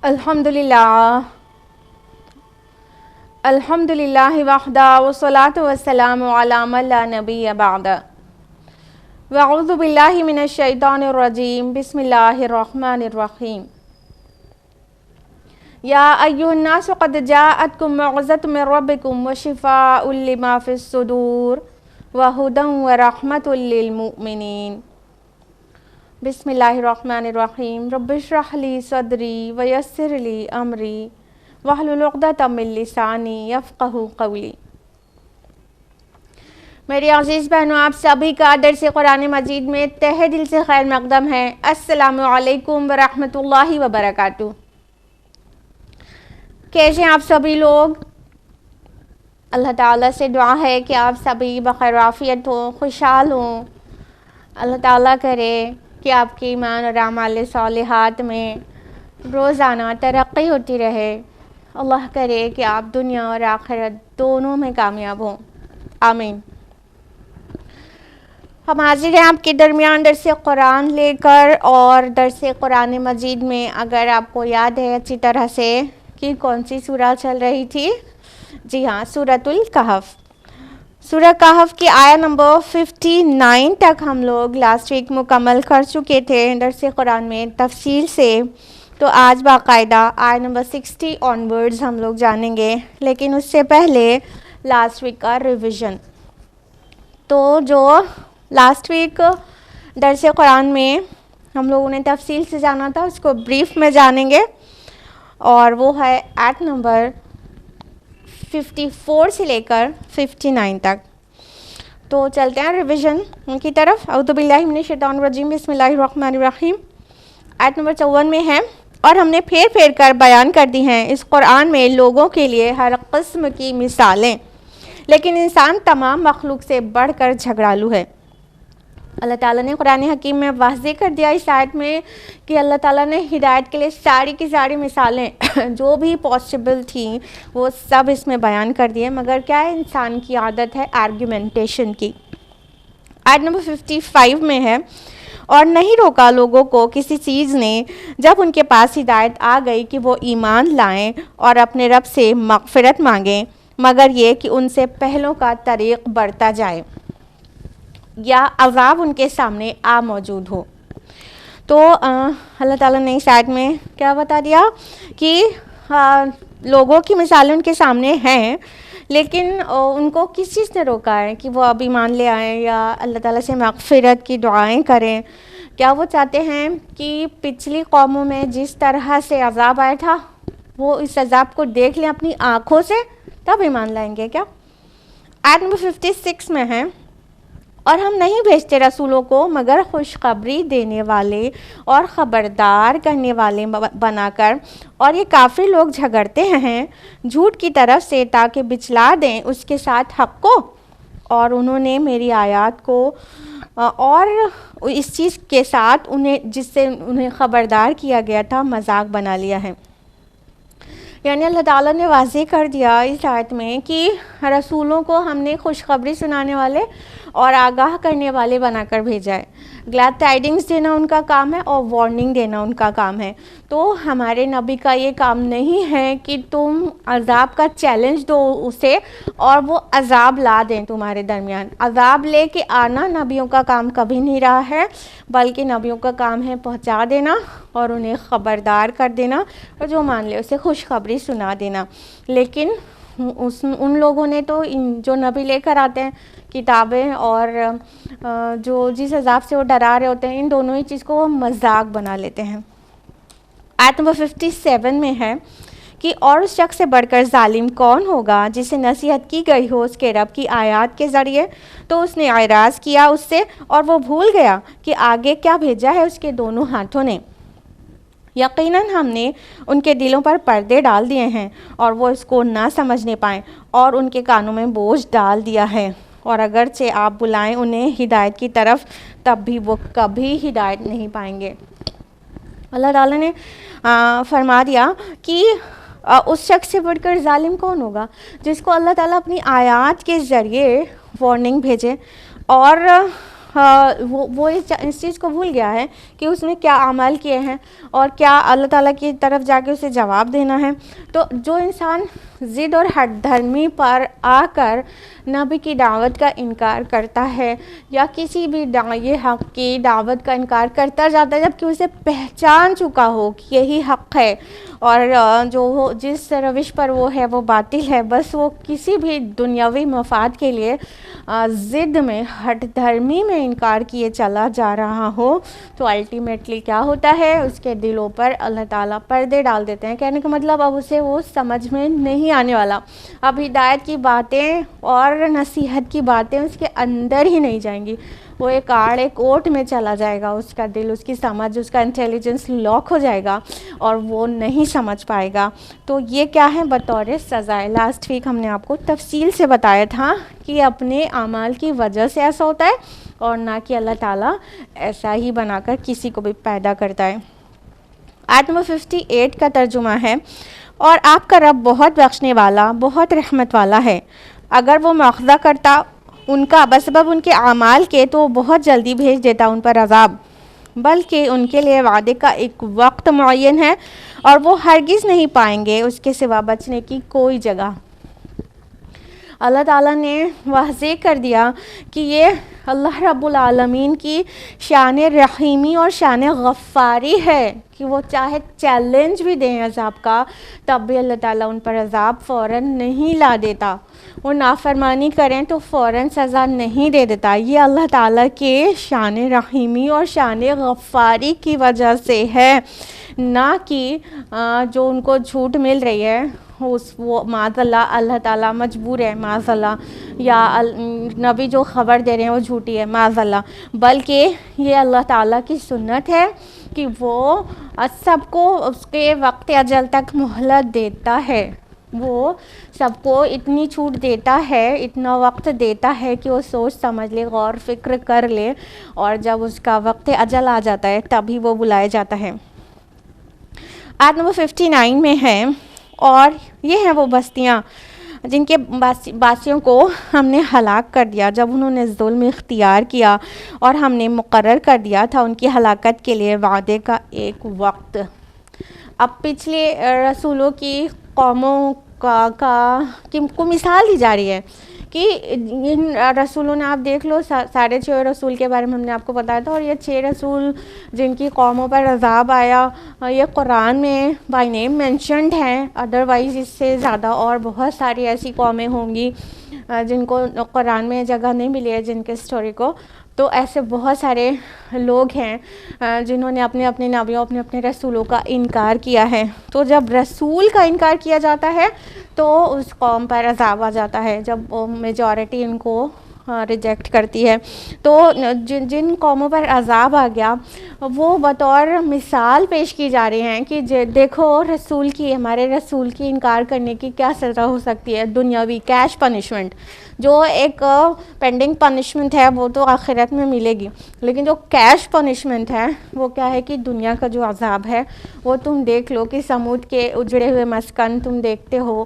الحمدللہ وحدہ والصلاة والسلام علی من لا نبی بعد واعوذ باللہ من الشیطان الرجیم بسم اللہ الرحمن الرحیم یا ایھا الناس قد جاءتکم موعظۃ من ربکم وشفاء لما فی الصدور وہدی ورحمۃ للمؤمنین۔ بسم اللہ الرحمن الرحیم رب اشرح لی صدری ویسر لی امری واحلل عقدۃ من لسانی یفقہوا قولی۔ میری عزیز بہنوں، آپ سبھی کا درس قرآن مجید میں تہہ دل سے خیر مقدم ہے۔ السلام علیکم ورحمۃ اللہ وبرکاتہ۔ کیسے ہیں آپ سبھی لوگ؟ اللہ تعالیٰ سے دعا ہے کہ آپ سبھی بخیر عافیت ہوں، خوشحال ہوں۔ اللہ تعالیٰ کرے کہ آپ کے ایمان اور اعمال صالحات میں روزانہ ترقی ہوتی رہے۔ اللہ کرے کہ آپ دنیا اور آخرت دونوں میں کامیاب ہوں، آمین۔ ہم حاضر ہیں آپ کے درمیان درس قرآن لے کر، اور درس قرآن مجید میں اگر آپ کو یاد ہے اچھی طرح سے کہ کون سی سورہ چل رہی تھی، جی ہاں، سورۃ الکہف۔ سورہ کہف کی آیت نمبر 59 تک ہم لوگ لاسٹ ویک مکمل کر چکے تھے درس قرآن میں تفصیل سے، تو آج باقاعدہ آیت نمبر 60 آنورڈز ہم لوگ جانیں گے، لیکن اس سے پہلے لاسٹ ویک کا ریویژن۔ تو جو لاسٹ ویک درس قرآن میں ہم لوگوں نے تفصیل سے جانا تھا، اس کو بریف میں جانیں گے، اور وہ ہے آیت نمبر 54 سے لے کر 59 تک۔ تو چلتے ہیں ریویژن ان کی طرف۔ اعوذ باللہ من الشیطان الرجیم، بسم اللہ الرحمن الرحیم۔ آیت نمبر 54 میں ہے، اور ہم نے پھیر پھیر کر بیان کر دی ہیں اس قرآن میں لوگوں کے لیے ہر قسم کی مثالیں، لیکن انسان تمام مخلوق سے بڑھ کر جھگڑالو ہے۔ اللہ تعالیٰ نے قرآن حکیم میں واضح کر دیا اس آیت میں کہ اللہ تعالیٰ نے ہدایت کے لیے ساری کی ساری مثالیں جو بھی پاسبل تھیں وہ سب اس میں بیان کر دیے، مگر کیا ہے، انسان کی عادت ہے آرگیومنٹیشن کی۔ آیت نمبر 55 میں ہے، اور نہیں روکا لوگوں کو کسی چیز نے جب ان کے پاس ہدایت آ گئی کہ وہ ایمان لائیں اور اپنے رب سے مغفرت مانگیں، مگر یہ کہ ان سے پہلوں کا طریق بڑھتا جائے یا عذاب ان کے سامنے آ موجود ہو۔ تو اللہ تعالیٰ نے اس آیت میں کیا بتا دیا کہ لوگوں کی مثالیں ان کے سامنے ہیں، لیکن ان کو کس چیز نے روکا ہے کہ وہ اب ایمان لے آئیں یا اللہ تعالیٰ سے مغفرت کی دعائیں کریں؟ کیا وہ چاہتے ہیں کہ پچھلی قوموں میں جس طرح سے عذاب آیا تھا وہ اس عذاب کو دیکھ لیں اپنی آنکھوں سے تب ایمان لائیں گے کیا؟ آیت نمبر 56 میں ہے، اور ہم نہیں بھیجتے رسولوں کو مگر خوشخبری دینے والے اور خبردار کرنے والے بنا کر، اور یہ کافر لوگ جھگڑتے ہیں جھوٹ کی طرف سے تاکہ بچلا دیں اس کے ساتھ حق کو، اور انہوں نے میری آیات کو اور اس چیز کے ساتھ جس سے انہیں خبردار کیا گیا تھا مذاق بنا لیا ہے۔ یعنی اللہ تعالیٰ نے واضح کر دیا اس آیت میں کہ رسولوں کو ہم نے خوشخبری سنانے والے اور آگاہ کرنے والے بنا کر بھیجا ہے۔ گلیڈ ٹائیڈنگز دینا ان کا کام ہے اور وارننگ دینا ان کا کام ہے۔ تو ہمارے نبی کا یہ کام نہیں ہے کہ تم عذاب کا چیلنج دو اسے اور وہ عذاب لا دیں تمہارے درمیان۔ عذاب لے کے آنا نبیوں کا کام کبھی نہیں رہا ہے، بلکہ نبیوں کا کام ہے پہنچا دینا اور انہیں خبردار کر دینا، اور جو مان لے اسے خوشخبری سنا دینا۔ لیکن ان لوگوں نے تو جو نبی لے کر آتے ہیں کتابیں اور جو جس عذاب سے وہ ڈرا رہے ہوتے ہیں، ان دونوں ہی چیز کو وہ مذاق بنا لیتے ہیں۔ آیت نمبر 57 میں ہے کہ اور اس شخص سے بڑھ کر ظالم کون ہوگا جسے نصیحت کی گئی ہو اس کے رب کی آیات کے ذریعے، تو اس نے اعراض کیا اس سے، اور وہ بھول گیا کہ آگے کیا بھیجا ہے اس کے دونوں ہاتھوں نے۔ یقیناً ہم نے ان کے دلوں پر پردے ڈال دیے ہیں اور وہ اس کو نہ سمجھنے پائیں، اور ان کے کانوں میں بوجھ ڈال دیا ہے، اور اگرچہ آپ بلائیں انہیں ہدایت کی طرف تب بھی وہ کبھی ہدایت نہیں پائیں گے۔ اللہ تعالیٰ نے فرما دیا کہ اس شخص سے بڑھ کر ظالم کون ہوگا جس کو اللہ تعالیٰ اپنی آیات کے ذریعے وارننگ بھیجے اور وہ اس چیز کو بھول گیا ہے کہ اس نے کیا اعمال کیے ہیں اور کیا اللہ تعالیٰ کی طرف جا کے اسے جواب دینا ہے. تو جو انسان ضد اور ہٹ دھرمی پر آ کر نبی کی دعوت کا انکار کرتا ہے یا کسی بھی داعی حق کی دعوت کا انکار کرتا جاتا ہے جبکہ اسے پہچان چکا ہو کہ یہی حق ہے اور جو جس روش پر وہ ہے وہ باطل ہے، بس وہ کسی بھی دنیاوی مفاد کے لیے ضد میں ہٹ دھرمی میں انکار کیے چلا جا رہا ہو، تو الٹیمیٹلی کیا ہوتا ہے، اس کے دلوں پر اللہ تعالیٰ پردے ڈال دیتے ہیں. کہنے کا مطلب اب اسے وہ سمجھ میں نہیں آنے والا، اب ہدایت کی باتیں اور نصیحت کی باتیں اس کے اندر ہی نہیں جائیں گی. وہ ایک آڑ ایک اوٹ میں چلا جائے گا، اس کا دل، اس کی سمجھ، اس کا انٹیلیجنس لاک ہو جائے گا اور وہ نہیں سمجھ پائے گا. تو یہ کیا ہے؟ بطور سزائے. لاسٹ ویک ہم نے آپ کو تفصیل سے بتایا تھا کہ اپنے اعمال کی وجہ سے ایسا ہوتا ہے اور نہ کہ اللہ تعالیٰ ایسا ہی بنا کر کسی کو بھی پیدا کرتا ہے. آیت نمبر 58 کا ترجمہ ہے، اور آپ کا رب بہت بخشنے والا، بہت رحمت والا ہے. اگر وہ مواخذہ کرتا ان کا بسبب ان کے اعمال کے تو بہت جلدی بھیج دیتا ان پر عذاب، بلکہ ان کے لیے وعدے کا ایک وقت معین ہے اور وہ ہرگز نہیں پائیں گے اس کے سوا بچنے کی کوئی جگہ. اللہ تعالیٰ نے واضح کر دیا کہ یہ اللہ رب العالمین کی شان رحیمی اور شان غفاری ہے کہ وہ چاہے چیلنج بھی دیں عذاب کا، تب بھی اللہ تعالیٰ ان پر عذاب فوراً نہیں لا دیتا. وہ نافرمانی کریں تو فوراً سزا نہیں دے دیتا. یہ اللہ تعالیٰ کے شان رحیمی اور شان غفاری کی وجہ سے ہے، نہ کہ جو ان کو جھوٹ مل رہی ہے وہ معاذ اللہ اللہ تعالیٰ مجبور ہے، معاذ اللہ، یا نبی جو خبر دے رہے ہیں وہ جھوٹی ہے، معاذ اللہ، بلکہ یہ اللہ تعالیٰ کی سنت ہے کہ وہ سب کو اس کے وقت اجل تک مہلت دیتا ہے. وہ سب کو اتنی چھوٹ دیتا ہے، اتنا وقت دیتا ہے کہ وہ سوچ سمجھ لے، غور فکر کر لے، اور جب اس کا وقت اجل آ جاتا ہے تبھی وہ بلایا جاتا ہے. آیت نمبر 59 میں ہے، اور یہ ہیں وہ بستیاں جن کے باسیوں کو ہم نے ہلاک کر دیا جب انہوں نے ظلم اختیار کیا، اور ہم نے مقرر کر دیا تھا ان کی ہلاکت کے لیے وعدے کا ایک وقت. اب پچھلے رسولوں کی قوموں کو مثال دی جا رہی ہے کہ ان رسولوں نے، آپ دیکھ لو، 6.5 رسول کے بارے میں ہم نے آپ کو بتایا تھا، اور یہ 6 رسول جن کی قوموں پر عذاب آیا یہ قرآن میں بائی نیم مینشنڈ ہیں. ادروائز اس سے زیادہ اور بہت ساری ایسی قومیں ہوں گی جن کو قرآن میں جگہ نہیں ملی ہے جن کے سٹوری کو. تو ایسے بہت سارے لوگ ہیں جنہوں نے اپنے اپنے نبیوں، اپنے رسولوں کا انکار کیا ہے. تو جب رسول کا انکار کیا جاتا ہے تو اس قوم پر عذاب آ جاتا ہے، جب میجورٹی ان کو ریجیکٹ کرتی ہے. تو جن قوموں پر عذاب آ گیا وہ بطور مثال پیش کی جا رہی ہیں کہ دیکھو رسول کی، ہمارے رسول کی انکار کرنے کی کیا سزا ہو سکتی ہے. دنیاوی کیش پنشمنٹ، جو ایک پینڈنگ پنشمنٹ ہے وہ تو آخرت میں ملے گی، لیکن جو کیش پنشمنٹ ہے وہ کیا ہے کہ دنیا کا جو عذاب ہے وہ تم دیکھ لو کہ سمود کے اجڑے ہوئے مسکن تم دیکھتے ہو،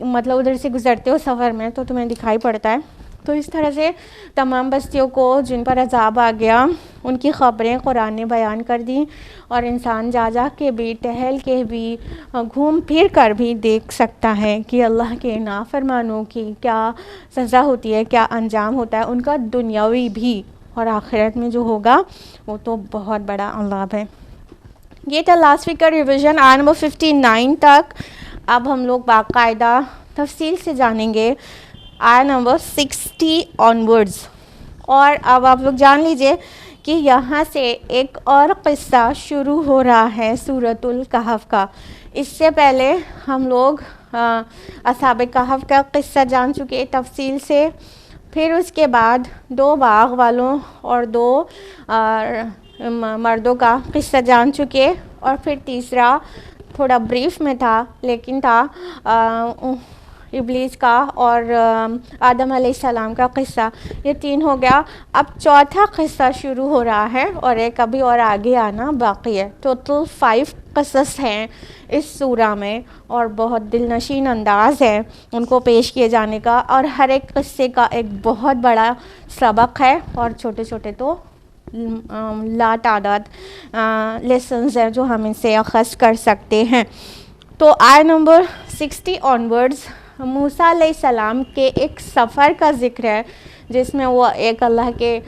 مطلب ادھر سے گزرتے ہو سفر میں تو تمہیں دکھائی پڑتا ہے. تو اس طرح سے تمام بستیوں کو جن پر عذاب آ گیا ان کی خبریں قرآن نے بیان کر دیں، اور انسان جا کے بھی، ٹہل کے بھی، گھوم پھر کر بھی دیکھ سکتا ہے کہ اللہ کے نافرمانوں کی کیا سزا ہوتی ہے، کیا انجام ہوتا ہے ان کا، دنیاوی بھی اور آخرت میں جو ہوگا وہ تو بہت بڑا عذاب ہے. یہ تھا لاسٹ ویک کا ریویژن آیت نمبر 59 تک. اب ہم لوگ باقاعدہ تفصیل سے جانیں گے آیت نمبر 60 آنورڈز. اور اب آپ لوگ جان لیجئے کہ یہاں سے ایک اور قصہ شروع ہو رہا ہے سورۃ الکہف کا. اس سے پہلے ہم لوگ اصحاب کہف کا قصہ جان چکے تفصیل سے، پھر اس کے بعد 2 باغ والوں اور 2 مردوں کا قصہ جان چکے، اور پھر تیسرا تھوڑا بریف میں تھا لیکن تھا ابلیس کا اور آدم علیہ السلام کا قصہ، یہ 3 ہو گیا. اب چوتھا قصہ شروع ہو رہا ہے اور ایک ابھی اور آگے آنا باقی ہے. ٹوٹل 5 قصص ہیں اس سورہ میں اور بہت دل نشین انداز ہے ان کو پیش کیے جانے کا، اور ہر ایک قصے کا ایک بہت بڑا سبق ہے اور چھوٹے چھوٹے تو لا تعداد لیسنز ہیں جو ہم ان سے اخذ کر سکتے ہیں. تو آیت نمبر 60 آنورڈز موسیٰ علیہ السلام کے ایک سفر کا ذکر ہے جس میں وہ ایک اللہ کے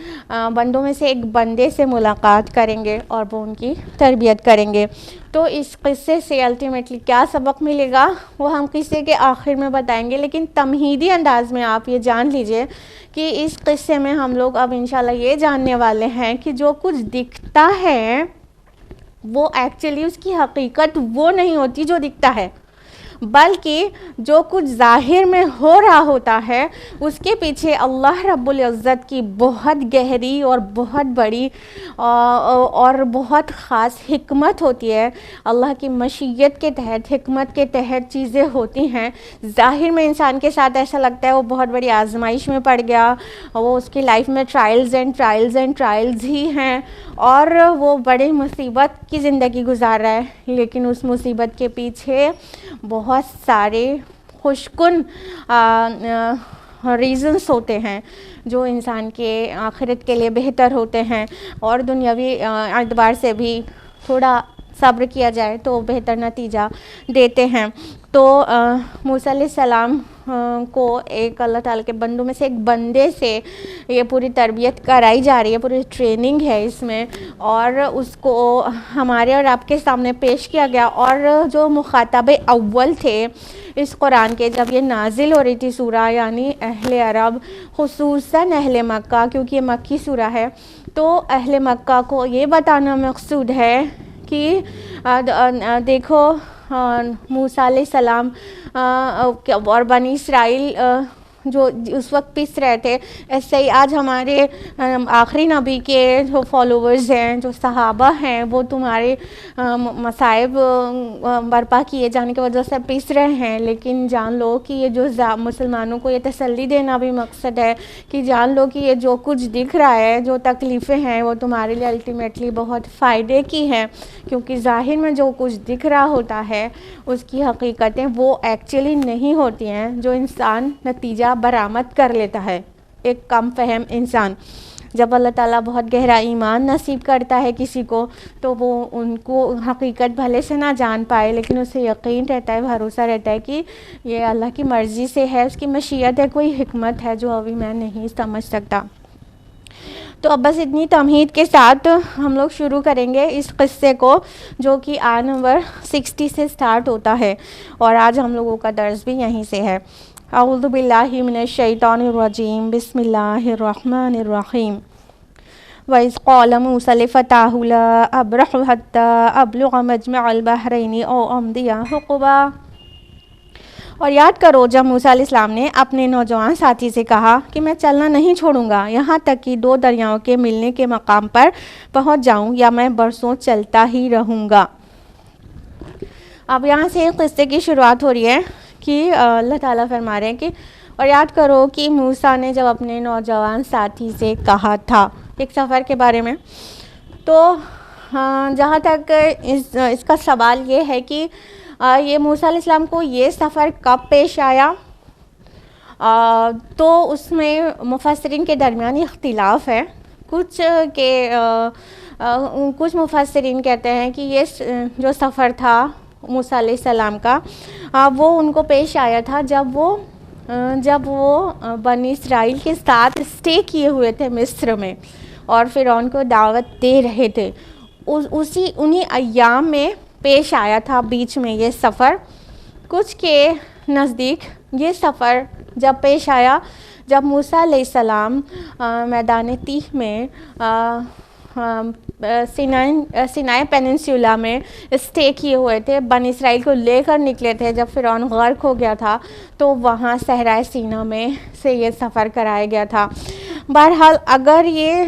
بندوں میں سے ایک بندے سے ملاقات کریں گے اور وہ ان کی تربیت کریں گے. تو اس قصے سے الٹیمیٹلی کیا سبق ملے گا وہ ہم قصے کے آخر میں بتائیں گے، لیکن تمہیدی انداز میں آپ یہ جان لیجئے کہ اس قصے میں ہم لوگ اب انشاءاللہ یہ جاننے والے ہیں کہ جو کچھ دکھتا ہے وہ ایکچولی اس کی حقیقت وہ نہیں ہوتی جو دکھتا ہے، بلکہ جو کچھ ظاہر میں ہو رہا ہوتا ہے اس کے پیچھے اللہ رب العزت کی بہت گہری اور بہت بڑی اور بہت خاص حکمت ہوتی ہے. اللہ کی مشیت کے تحت، حکمت کے تحت چیزیں ہوتی ہیں. ظاہر میں انسان کے ساتھ ایسا لگتا ہے وہ بہت بڑی آزمائش میں پڑ گیا، وہ اس کی لائف میں ٹرائلز ہی ہیں اور وہ بڑی مصیبت کی زندگی گزار رہا ہے، لیکن اس مصیبت کے پیچھے بہت سارے خوشکن ریزنز ہوتے ہیں جو انسان کے آخرت کے لیے بہتر ہوتے ہیں اور دنیاوی اعتبار سے بھی تھوڑا صبر کیا جائے تو بہتر نتیجہ دیتے ہیں. تو موسیٰ علیہ السلام کو ایک اللہ تعالیٰ کے بندوں میں سے ایک بندے سے یہ پوری تربیت کرائی جا رہی ہے، پوری ٹریننگ ہے اس میں، اور اس کو ہمارے اور آپ کے سامنے پیش کیا گیا. اور جو مخاطب اول تھے اس قرآن کے جب یہ نازل ہو رہی تھی سورہ، یعنی اہل عرب، خصوصاً اہل مکہ، کیونکہ یہ مکی سورہ ہے، تو اہل مکہ کو یہ بتانا مقصود ہے کہ دیکھو موسیٰ علیہ السلام اور بنی اسرائیل جو اس وقت پس رہے تھے، ایسے ہی آج ہمارے آخری نبی کے جو فالوورز ہیں، جو صحابہ ہیں، وہ تمہارے مصائب برپا کیے جانے کی وجہ سے پس رہے ہیں. لیکن جان لو کہ یہ جو مسلمانوں کو یہ تسلی دینا بھی مقصد ہے کہ جان لو کہ یہ جو کچھ دکھ رہا ہے، جو تکلیفیں ہیں، وہ تمہارے لیے الٹیمیٹلی بہت فائدے کی ہیں، کیونکہ ظاہر میں جو کچھ دکھ رہا ہوتا ہے اس کی حقیقتیں وہ ایکچولی نہیں ہوتی ہیں جو انسان نتیجہ برآمد کر لیتا ہے. ایک کم فہم انسان جب اللہ تعالیٰ بہت گہرا ایمان نصیب کرتا ہے کسی کو تو وہ ان کو حقیقت بھلے سے نہ جان پائے لیکن اسے یقین رہتا ہے، بھروسہ رہتا ہے کہ یہ اللہ کی مرضی سے ہے، اس کی مشیت ہے، کوئی حکمت ہے جو ابھی میں نہیں سمجھ سکتا. تو اب بس اتنی تمہید کے ساتھ ہم لوگ شروع کریں گے اس قصے کو جو کہ آیت نمبر 60 سے سٹارٹ ہوتا ہے، اور آج ہم لوگوں کا درس بھی یہیں سے ہے. اعوذ باللہ من الشیطان الرجیم، بسم اللہ الرحمن الرحیم. وَإِذْ قَالَ مُوسَىٰ لِفَتَاهُ لَا أَبْرَحُ حَتَّىٰ أَبْلُغَ مَجْمَعَ الْبَحْرَيْنِ أَوْ أَمْضِيَ حُقُبًا. اور یاد کرو جب موسیٰ علیہ السلام نے اپنے نوجوان ساتھی سے کہا کہ میں چلنا نہیں چھوڑوں گا یہاں تک کہ 2 دریاؤں کے ملنے کے مقام پر پہنچ جاؤں، یا میں برسوں چلتا ہی رہوں گا. اب یہاں سے قصے کی شروعات ہو رہی ہے کہ اللہ تعالیٰ فرما رہے ہیں کہ اور یاد کرو کہ موسیٰ نے جب اپنے نوجوان ساتھی سے کہا تھا ایک سفر کے بارے میں. تو جہاں تک اس کا سوال یہ ہے کہ یہ موسیٰ علیہ السلام کو یہ سفر کب پیش آیا، تو اس میں مفسرین کے درمیان اختلاف ہے. کچھ مفسرین کہتے ہیں کہ یہ جو سفر تھا موسیٰ علیہ السلام کا وہ ان کو پیش آیا تھا جب وہ بنی اسرائیل کے ساتھ اسٹے کیے ہوئے تھے مصر میں اور فرعون کو دعوت دے رہے تھے. انہی ایام میں پیش آیا تھا بیچ میں یہ سفر. کچھ کے نزدیک یہ سفر جب پیش آیا جب موسیٰ علیہ السلام میدان تیہ میں سینائی پیننسولا میں اسٹے کیے ہوئے تھے، بنی اسرائیل کو لے کر نکلے تھے. جب فرعون غرق ہو گیا تھا تو وہاں صحرائے سینا میں سے یہ سفر کرایا گیا تھا. بہرحال اگر یہ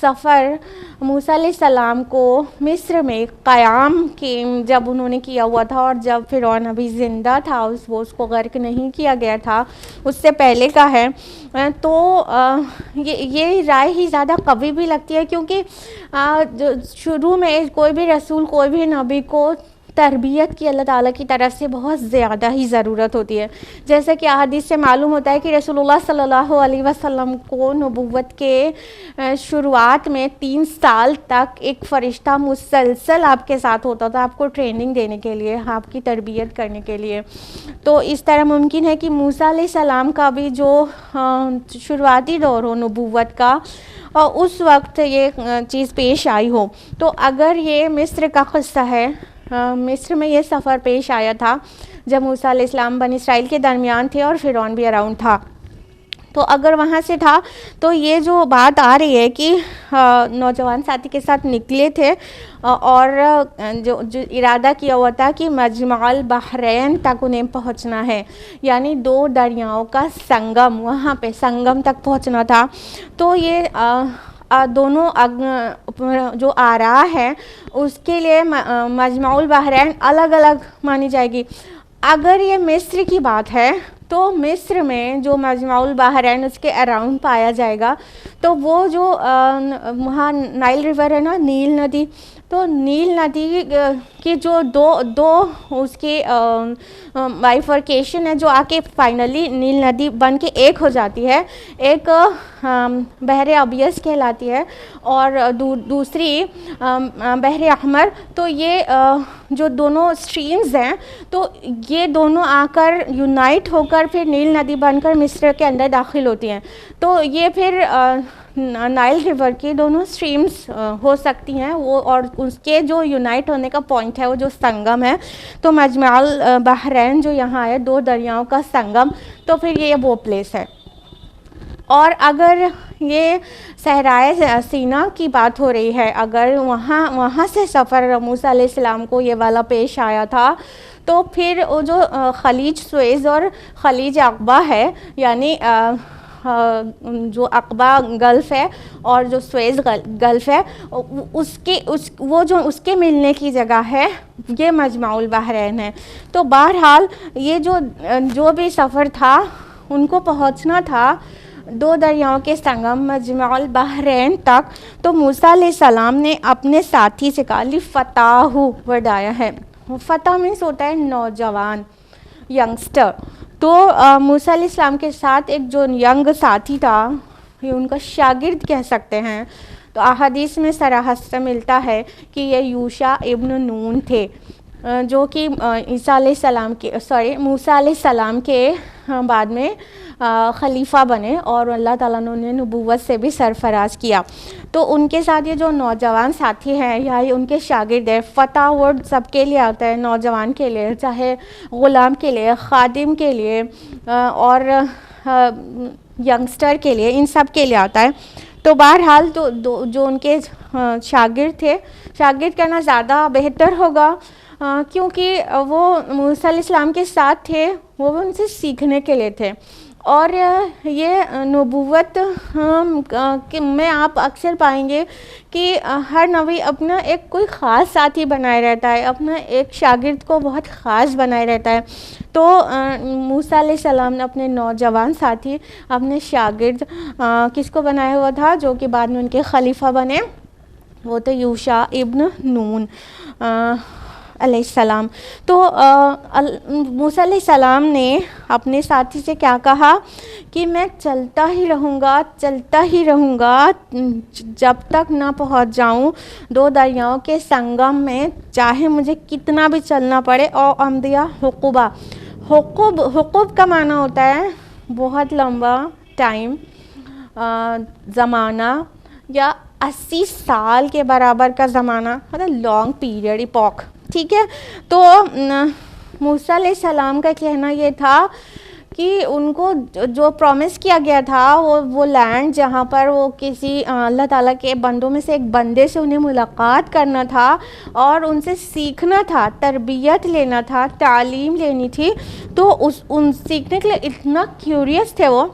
سفر موسیٰ علیہ السلام کو مصر میں قیام کی جب انہوں نے کیا ہوا تھا، اور جب فرعون ابھی زندہ تھا، وہ اس کو غرق نہیں کیا گیا تھا، اس سے پہلے کا ہے، تو یہ رائے ہی زیادہ قوی بھی لگتی ہے، کیونکہ شروع میں کوئی بھی رسول، کوئی بھی نبی کو تربیت کی اللہ تعالیٰ کی طرف سے بہت زیادہ ہی ضرورت ہوتی ہے. جیسا کہ احادیث سے معلوم ہوتا ہے کہ رسول اللہ صلی اللہ علیہ وسلم کو نبوت کے شروعات میں 3 سال تک ایک فرشتہ مسلسل آپ کے ساتھ ہوتا تھا، آپ کو ٹریننگ دینے کے لیے، آپ کی تربیت کرنے کے لیے. تو اس طرح ممکن ہے کہ موسیٰ علیہ السلام کا بھی جو شروعاتی دور ہو نبوت کا، اور اس وقت یہ چیز پیش آئی ہو. تو اگر یہ مصر کا قصہ ہے، مصر میں یہ سفر پیش آیا تھا جب موسیٰ علیہ السلام بنی اسرائیل کے درمیان تھے اور فرعون بھی اراؤنڈ تھا، تو اگر وہاں سے تھا تو یہ جو بات آ رہی ہے کہ نوجوان ساتھی کے ساتھ نکلے تھے، اور جو ارادہ کیا ہوا تھا کہ مجمع البحرین تک انہیں پہنچنا ہے، یعنی 2 دریاؤں کا سنگم، وہاں پہ سنگم تک پہنچنا تھا. تو یہ دونوں جو آراء ہے اس کے لیے مجمع البحرین الگ الگ مانی جائے گی. اگر یہ مصر کی بات ہے تو مصر میں جو مجمع البحرین اس کے اراؤنڈ پایا جائے گا، تو وہ جو وہاں نائل ریور ہے نا، نیل ندی، تو نیل ندی کی جو دو اس کی بائیفرکیشن ہے، جو آ کے فائنلی نیل ندی بن کے ایک ہو جاتی ہے، ایک بحر ابیض کہلاتی ہے اور دوسری بحر احمر. تو یہ جو دونوں سٹریمز ہیں، تو یہ دونوں آ کر یونائٹ ہو کر پھر نیل ندی بن کر مصر کے اندر داخل ہوتی ہیں. تو یہ پھر نائل ریور کی دونوں سٹریمز ہو سکتی ہیں، وہ اور اس کے جو یونائٹ ہونے کا پوائنٹ ہے وہ جو سنگم ہے. تو مجمع البحرین جو یہاں ہے، 2 دریاؤں کا سنگم، تو پھر یہ وہ پلیس ہے. اور اگر یہ صحرائے سینا کی بات ہو رہی ہے، اگر وہاں سے سفر موسیٰ علیہ السلام کو یہ والا پیش آیا تھا، تو پھر وہ جو خلیج سویز اور خلیج عقبہ ہے، یعنی جو عقبہ گلف ہے اور جو سویز گلف ہے، اس کے ملنے کی جگہ ہے، یہ مجمع البحرین ہے. تو بہرحال یہ جو بھی سفر تھا ان کو پہنچنا تھا 2 دریاؤں کے سنگم مجمع البحرین تک. تو موسیٰ علیہ السلام نے اپنے ساتھی سے کہا، لفتاہ ورڈ آیا ہے، فتح مینس ہوتا ہے نوجوان، ینگسٹر. تو موسیٰ علیہ السلام کے ساتھ ایک جو ینگ ساتھی تھا، یہ ان کا شاگرد کہہ سکتے ہیں. تو احادیث میں صراحت سے ملتا ہے کہ یہ یوشع ابن نون تھے، جو کہ موسیٰ علیہ السلام کے بعد میں خلیفہ بنے، اور اللہ تعالیٰ نے انہیں نبوت سے بھی سرفراز کیا. تو ان کے ساتھ یہ جو نوجوان ساتھی ہیں یا ان کے شاگرد ہیں، فتح ورڈ سب کے لیے آتا ہے، نوجوان کے لیے، چاہے غلام کے لیے، خادم کے لیے اور ینگسٹر کے لیے، ان سب کے لیے آتا ہے. تو بہرحال تو جو ان کے شاگرد تھے، شاگرد کہنا زیادہ بہتر ہوگا، کیونکہ وہ موسیٰ علیہ السلام کے ساتھ تھے، وہ ان سے سیکھنے کے لیے تھے. اور یہ نبوت میں آپ اکثر پائیں گے کہ ہر نبی اپنا ایک کوئی خاص ساتھی بنائے رہتا ہے، اپنا ایک شاگرد کو بہت خاص بنائے رہتا ہے. تو موسیٰ علیہ السلام نے اپنے نوجوان ساتھی، اپنے شاگرد کس کو بنایا ہوا تھا، جو کہ بعد میں ان کے خلیفہ بنے، وہ تو یوشع ابن نون علیہ السلام. تو موسیٰ علیہ السلام نے اپنے ساتھی سے کیا کہا کہ میں چلتا ہی رہوں گا جب تک نہ پہنچ جاؤں 2 دریاؤں کے سنگم میں، چاہے مجھے کتنا بھی چلنا پڑے. اور امدیا حقوبہ، حقوب کا معنی ہوتا ہے بہت لمبا ٹائم، زمانہ، یا 80 سال کے برابر کا زمانہ، مطلب لانگ پیریڈ، ایپوک. ٹھیک ہے. تو موسیٰ علیہ السلام کا کہنا یہ تھا کہ ان کو جو پرومس کیا گیا تھا، وہ لینڈ جہاں پر وہ کسی اللہ تعالیٰ کے بندوں میں سے ایک بندے سے انہیں ملاقات کرنا تھا اور ان سے سیکھنا تھا، تربیت لینا تھا، تعلیم لینی تھی. تو ان سیکھنے کے لیے اتنا کیوریس تھے وہ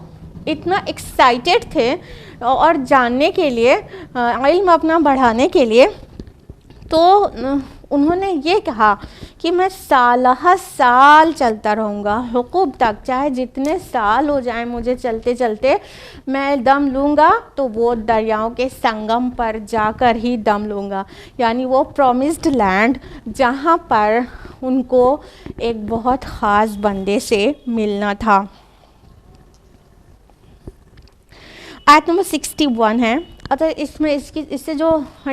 اتنا ایکسائٹیڈ تھے اور جاننے کے لیے، علم اپنا بڑھانے کے لیے. تو انہوں نے یہ کہا کہ میں سالہ سال چلتا رہوں گا، حقوق تک، چاہے جتنے سال ہو جائیں مجھے چلتے چلتے، میں دم لوں گا تو وہ دریاؤں کے سنگم پر جا کر ہی دم لوں گا. یعنی وہ پرومسڈ لینڈ جہاں پر ان کو ایک بہت خاص بندے سے ملنا تھا. آیت نمبر 61 ہے. اگر اس میں اس سے جو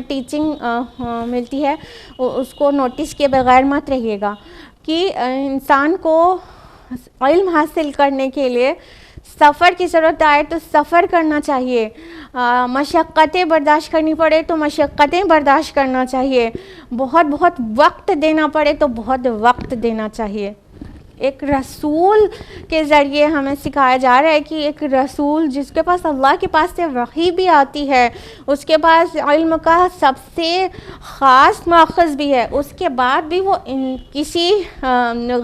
ٹیچنگ ملتی ہے اس کو نوٹس کے بغیر مت رہیے گا کہ انسان کو علم حاصل کرنے کے لیے سفر کی ضرورت آئے تو سفر کرنا چاہیے، مشقتیں برداشت کرنی پڑے تو مشقتیں برداشت کرنا چاہیے، بہت وقت دینا پڑے تو بہت وقت دینا چاہیے. ایک رسول کے ذریعے ہمیں سکھایا جا رہا ہے کہ ایک رسول جس کے پاس اللہ کے پاس سے وحی بھی آتی ہے، اس کے پاس علم کا سب سے خاص ماخذ بھی ہے، اس کے بعد بھی وہ کسی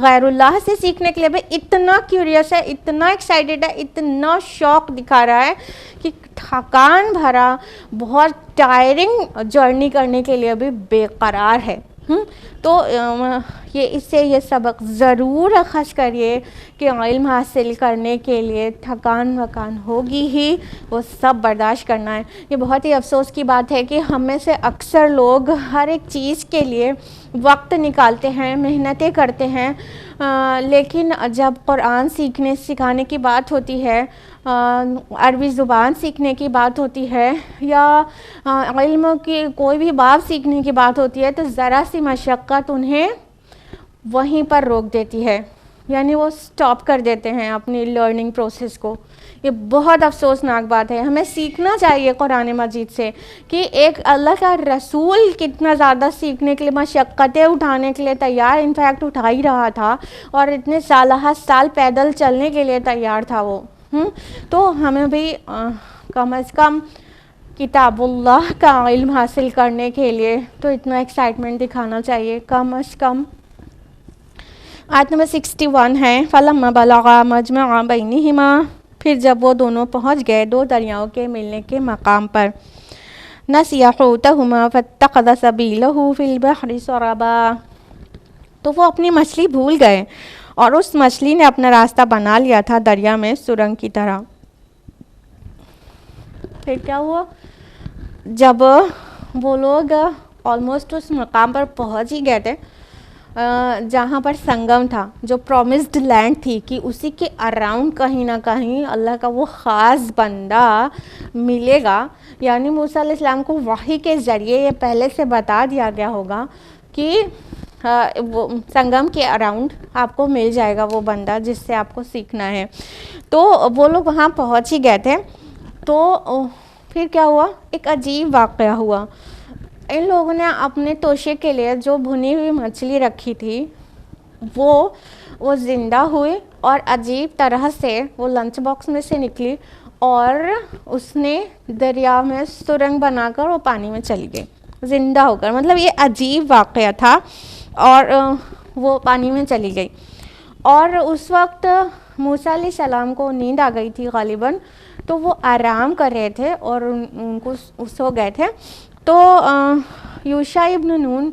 غیر اللہ سے سیکھنے کے لیے بھی اتنا کیوریس ہے، اتنا ایکسائٹیڈ ہے، اتنا شوق دکھا رہا ہے کہ تھکان بھرا بہت ٹائرنگ جرنی کرنے کے لیے بھی بے قرار ہے. تو اس سے یہ سبق ضرور اخذ کریے کہ علم حاصل کرنے کے لیے تھکان وکان ہوگی ہی، وہ سب برداشت کرنا ہے. یہ بہت ہی افسوس کی بات ہے کہ ہم میں سے اکثر لوگ ہر ایک چیز کے لیے وقت نکالتے ہیں، محنتیں کرتے ہیں، لیکن جب قرآن سکھانے کی بات ہوتی ہے، عربی زبان سیکھنے کی بات ہوتی ہے، یا علم کی کوئی بھی باب سیکھنے کی بات ہوتی ہے، تو ذرا سی مشقت انہیں وہیں پر روک دیتی ہے. یعنی وہ سٹاپ کر دیتے ہیں اپنی لرننگ پروسیس کو. یہ بہت افسوسناک بات ہے. ہمیں سیکھنا چاہیے قرآن مجید سے کہ ایک اللہ کا رسول کتنا زیادہ سیکھنے کے لیے، مشقتیں اٹھانے کے لیے تیار، انفیکٹ اٹھا ہی رہا تھا، اور اتنے سال پیدل چلنے کے لیے تیار تھا وہ. تو ہمیں بھی کم از کم کتاب اللہ کا علم حاصل کرنے کے لیے تو اتنا ایکسائٹمنٹ دکھانا چاہیے کم از کم. آیت نمبر 61 ہے. فَلَمَّا بَلَغَا مَجْمَعَ بَيْنِهِمَا، پھر جب وہ دونوں پہنچ گئے دو دریاؤں کے ملنے کے مقام پر، نَسِيَ حُوتَهُمَا فَاتَّخَذَ سَبِيلَهُ فِي الْبَحْرِ سَرَبًا، تو وہ اپنی مچھلی بھول گئے اور اس مچھلی نے اپنا راستہ بنا لیا تھا دریا میں سرنگ کی طرح. پھر کیا ہوا؟ جب وہ لوگ آلموسٹ اس مقام پر پہنچ ہی گئے تھے جہاں پر سنگم تھا، جو پرومسڈ لینڈ تھی، کہ اسی کے اراؤنڈ کہیں نہ کہیں اللہ کا وہ خاص بندہ ملے گا. یعنی موسیٰ علیہ السلام کو وحی کے ذریعے یہ پہلے سے بتا دیا گیا ہوگا کہ وہ سنگم کے اراؤنڈ آپ کو مل جائے گا وہ بندہ جس سے آپ کو سیکھنا ہے. تو وہ لوگ وہاں پہنچ ہی گئے تھے. تو پھر کیا ہوا؟ ایک عجیب واقعہ ہوا. ان لوگوں نے اپنے توشے کے لیے جو بھنی ہوئی مچھلی رکھی تھی وہ زندہ ہوئی، اور عجیب طرح سے وہ لنچ باکس میں سے نکلی اور اس نے دریا میں سرنگ بنا کر وہ پانی میں چلی گئی زندہ ہو کر. مطلب یہ عجیب واقعہ تھا، اور وہ پانی میں چلی گئی. اور اس وقت موسیٰ علیہ السلام کو نیند آ گئی تھی غالباً، تو وہ آرام کر رہے تھے اور ان کو سو گئے تھے. تو یوشع ابن نون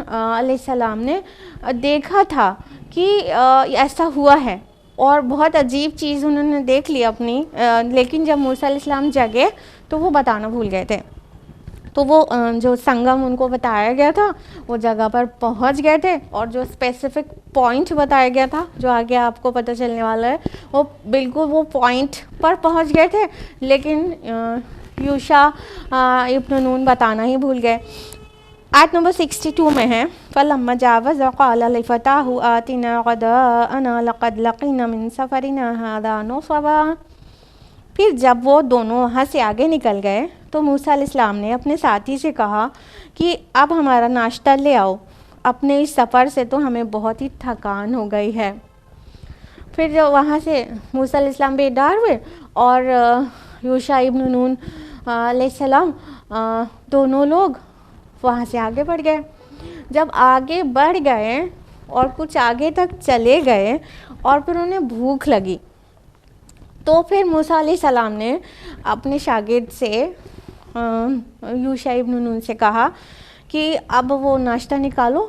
علیہ السلام نے دیکھا تھا کہ ایسا ہوا ہے، اور بہت عجیب چیز انہوں نے دیکھ لی اپنی، لیکن جب موسیٰ علیہ السلام جگے تو وہ بتانا بھول گئے تھے. تو وہ جو سنگم ان کو بتایا گیا تھا وہ جگہ پر پہنچ گئے تھے، اور جو اسپیسیفک پوائنٹ بتایا گیا تھا جو آگے آپ کو پتہ چلنے والا ہے، وہ بالکل وہ پوائنٹ پر پہنچ گئے تھے، لیکن یوشع ابن نون بتانا ہی بھول گئے. آیت نمبر 62 میں ہے. فَلَمَّا جَاوَزَ قَالَ لِفَتَاهُ آتِنَا غَدَاءَنَا لَقَدْ لَقِينَا مِنْ سَفَرِنَا هَذَا نَصَبًا. پھر جب وہ دونوں وہاں سے آگے نکل گئے تو موسیٰ علیہ السلام نے اپنے ساتھی سے کہا کہ اب ہمارا ناشتہ لے آؤ، اپنے اس سفر سے تو ہمیں بہت ہی تھکان ہو گئی ہے. پھر جو وہاں سے موسیٰ علیہ السلام بیدار ہوئے، اور یوشع ابن نون علیہ السلام دونوں لوگ وہاں سے آگے بڑھ گئے. جب آگے بڑھ گئے اور کچھ آگے تک چلے گئے اور پھر انہیں بھوک لگی. تو پھر موسیٰ علیہ السلام نے اپنے شاگرد سے یوشع ابن نون سے کہا کہ اب وہ ناشتہ نکالو،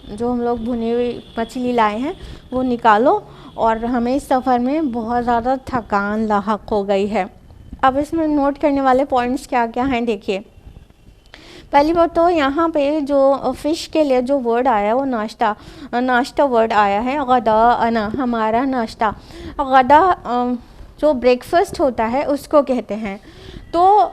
جو ہم لوگ بھنی ہوئی مچھلی لائے ہیں وہ نکالو، اور ہمیں اس سفر میں بہت زیادہ تھکان لاحق ہو گئی ہے. اب اس میں نوٹ کرنے والے پوائنٹس کیا کیا ہیں دیکھیے. پہلی بات تو یہاں پہ جو فش کے لیے جو ورڈ آیا وہ ناشتہ ورڈ آیا ہے، غداءنا، ہمارا ناشتہ. غدا جو بریک فاسٹ ہوتا ہے اس کو کہتے ہیں. تو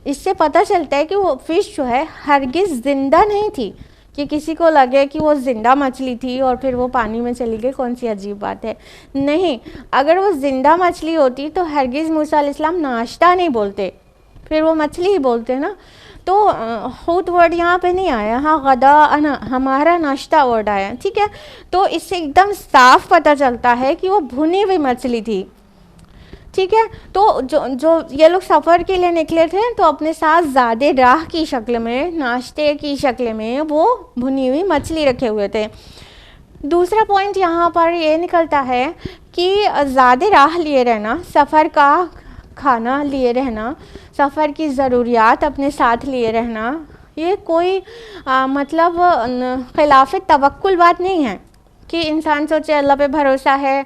اس سے پتہ چلتا ہے کہ وہ فش جو ہے ہرگز زندہ نہیں تھی، کہ کسی کو لگے کہ وہ زندہ مچھلی تھی اور پھر وہ پانی میں چلی گئی. کون سی عجیب بات ہے. نہیں، اگر وہ زندہ مچھلی ہوتی تو ہرگز موسیٰ علیہ السلام ناشتہ نہیں بولتے، پھر وہ مچھلی ہی بولتے نا. تو حوت ورڈ یہاں پہ نہیں آیا، ہاں غداءنا، ہمارا ناشتہ ورڈ آیا. ٹھیک ہے، تو اس سے ایک دم صاف پتہ چلتا ہے کہ وہ بھنی ہوئی مچھلی تھی. ٹھیک ہے، تو جو یہ لوگ سفر کے لیے نکلے تھے تو اپنے ساتھ زیادہ راہ کی شکل میں، ناشتے کی شکل میں وہ بھنی ہوئی مچھلی رکھے ہوئے تھے. دوسرا پوائنٹ یہاں پر یہ نکلتا ہے کہ زیادہ راہ لیے رہنا، سفر کا کھانا لیے رہنا، سفر کی ضروریات اپنے ساتھ لیے رہنا، یہ کوئی مطلب خلاف توکل بات نہیں ہے کہ انسان سوچے اللہ پہ بھروسہ ہے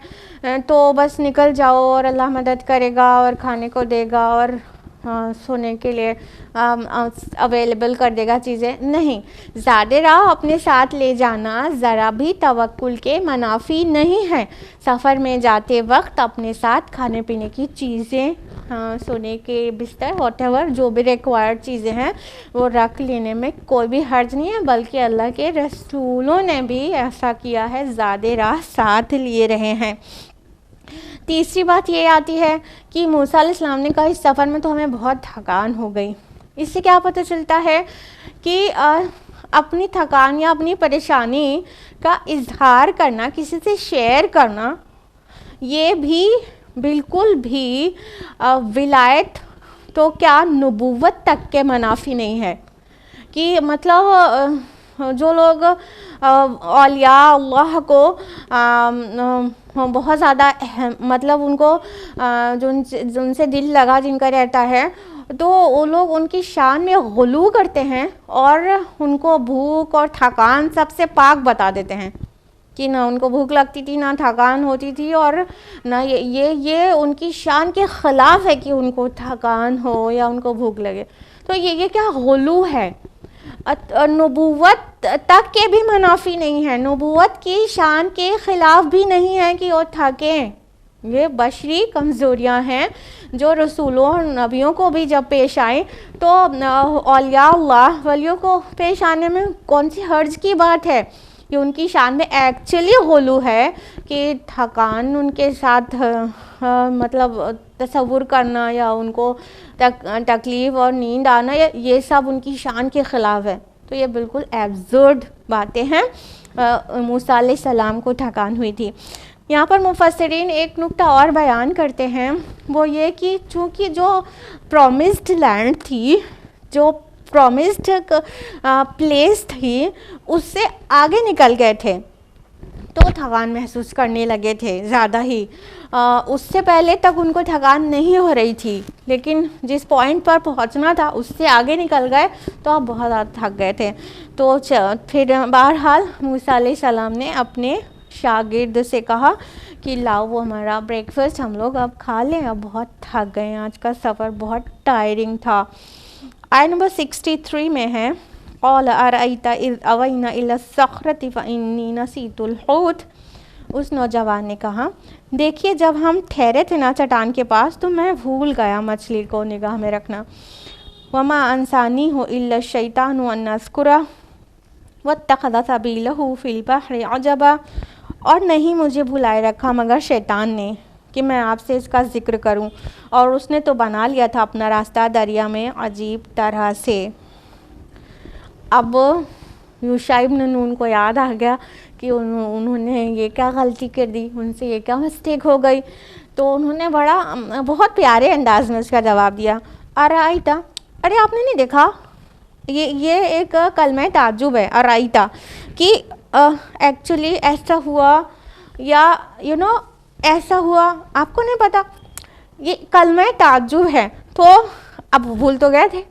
تو بس نکل جاؤ اور اللہ مدد کرے گا اور کھانے کو دے گا اور سونے کے لیے اویلیبل کر دے گا چیزیں. نہیں، زیادہ راہ اپنے ساتھ لے جانا ذرا بھی توکل کے منافی نہیں ہے. سفر میں جاتے وقت اپنے ساتھ کھانے پینے کی چیزیں، سونے کے بستر، واٹ ایور جو بھی ریکوائرڈ چیزیں ہیں وہ رکھ لینے میں کوئی بھی حرج نہیں ہے، بلکہ اللہ کے رسولوں نے بھی ایسا کیا ہے، زیادہ راہ ساتھ لیے رہے ہیں. تیسری بات یہ آتی ہے کہ موسیٰ علیہ السلام نے کہا اس سفر میں تو ہمیں بہت تھکان ہو گئی. اس سے کیا پتہ چلتا ہے کہ اپنی تھکان یا اپنی پریشانی کا اظہار کرنا، کسی سے شیئر کرنا، یہ بھی بالکل بھی ولایت تو کیا نبوت تک کے منافی نہیں ہے. کہ مطلب جو لوگ اولیاء اللہ کو بہت زیادہ مطلب ان کو جن سے دل لگا جن کا رہتا ہے، تو وہ لوگ ان کی شان میں غلو کرتے ہیں اور ان کو بھوک اور تھکان سب سے پاک بتا دیتے ہیں کہ نہ ان کو بھوک لگتی تھی، نہ تھکان ہوتی تھی، اور نہ یہ ان کی شان کے خلاف ہے کہ ان کو تھکان ہو یا ان کو بھوک لگے. تو یہ کیا غلو ہے. نبوت تک کے بھی منافی نہیں ہے، نبوت کی شان کے خلاف بھی نہیں ہے کہ وہ تھکیں. یہ بشری کمزوریاں ہیں جو رسولوں اور نبیوں کو بھی جب پیش آئیں تو اولیاء اللہ ولیوں کو پیش آنے میں کون سی حرج کی بات ہے. یہ ان کی شان میں ایکچولی غلو ہے کہ تھکان ان کے ساتھ مطلب تصور کرنا یا ان کو تکلیف اور نیند آنا، یہ سب ان کی شان کے خلاف ہے. تو یہ بالکل ایبسرڈ باتیں ہیں. موسیٰ علیہ السلام کو تھکان ہوئی تھی. یہاں پر مفسرین ایک نکتہ اور بیان کرتے ہیں، وہ یہ کہ چونکہ جو پرومسڈ لینڈ تھی، جو پرومسڈ پلیس تھی، اس سے آگے نکل گئے تھے تو تھکان محسوس کرنے لگے تھے زیادہ ہی. اس سے پہلے تک ان کو تھکان نہیں ہو رہی تھی، لیکن جس پوائنٹ پر پہنچنا تھا اس سے آگے نکل گئے تو اب بہت زیادہ تھک گئے تھے. تو پھر بہرحال موسیٰ علیہ السلام نے اپنے شاگرد سے کہا کہ لاؤ وہ ہمارا بریک فاسٹ ہم لوگ اب کھا لیں، اب بہت تھک گئے ہیں، آج کا سفر بہت ٹائرنگ تھا. آیت نمبر 63 میں ہے قال ارأیت اذ اوینا الی الصخرۃ فانی نسیت الحوت. اس نوجوان نے کہا دیکھیے جب ہم ٹھہرے تھے نا چٹان کے پاس تو میں بھول گیا مچھلی کو نگاہ میں رکھنا. وما انسانیہ الا الشیطان ان اذکرہ واتخذ سبیلہ فی البحر عجبا. اور نہیں مجھے بھلائے رکھا مگر شیطان نے کہ میں آپ سے اس کا ذکر کروں، اور اس نے تو بنا لیا تھا اپنا راستہ دریا میں عجیب طرح سے. اب یوشع ابن نون کو یاد آ گیا کہ انہوں نے یہ کیا غلطی کر دی، ان سے یہ کیا مسٹیک ہو گئی. تو انہوں نے بہت پیارے انداز میں اس کا جواب دیا. ارائیتا، ارے آپ نے نہیں دیکھا، یہ ایک کلمہ تعجب ہے. ارائیتا کہ ایکچولی ایسا ہوا یا ایسا ہوا، آپ کو نہیں پتا. یہ کلمہ تعجب ہے. تو اب بھول تو گئے تھے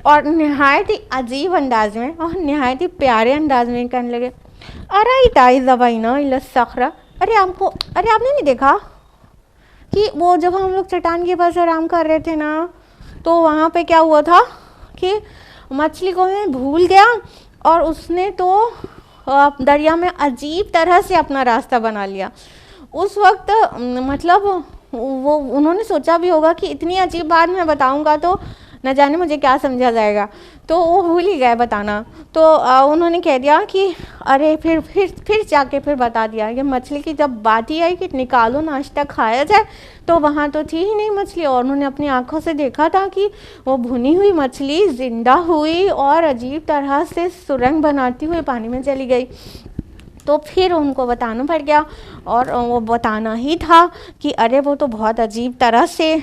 اور نہایت ہی عجیب انداز میں اور نہایت ہی پیارے انداز میں کرنے لگے، ارائیت اذ اوینا الی الصخرہ. ارے آپ نے نہیں دیکھا کہ وہ جب ہم لوگ چٹان کے پاس آرام کر رہے تھے نا، تو وہاں پہ کیا ہوا تھا کہ مچھلی کو میں بھول گیا اور اس نے تو دریا میں عجیب طرح سے اپنا راستہ بنا لیا. اس وقت مطلب وہ انہوں نے سوچا بھی ہوگا کہ اتنی عجیب بات میں بتاؤں گا تو نہ جانے مجھے کیا سمجھا جائے گا، تو وہ بھول ہی گئے بتانا. تو انہوں نے کہہ دیا کہ ارے پھر جا کے پھر بتا دیا کہ مچھلی کی جب بات ہی آئی کہ نکالو ناشتہ کھایا جائے، تو وہاں تو تھی ہی نہیں مچھلی، اور انہوں نے اپنی آنکھوں سے دیکھا تھا کہ وہ بھنی ہوئی مچھلی زندہ ہوئی اور عجیب طرح سے سرنگ بناتی ہوئی پانی میں چلی گئی. تو پھر ان کو بتانا پڑ گیا، اور وہ بتانا ہی تھا کہ ارے وہ تو بہت عجیب طرح سے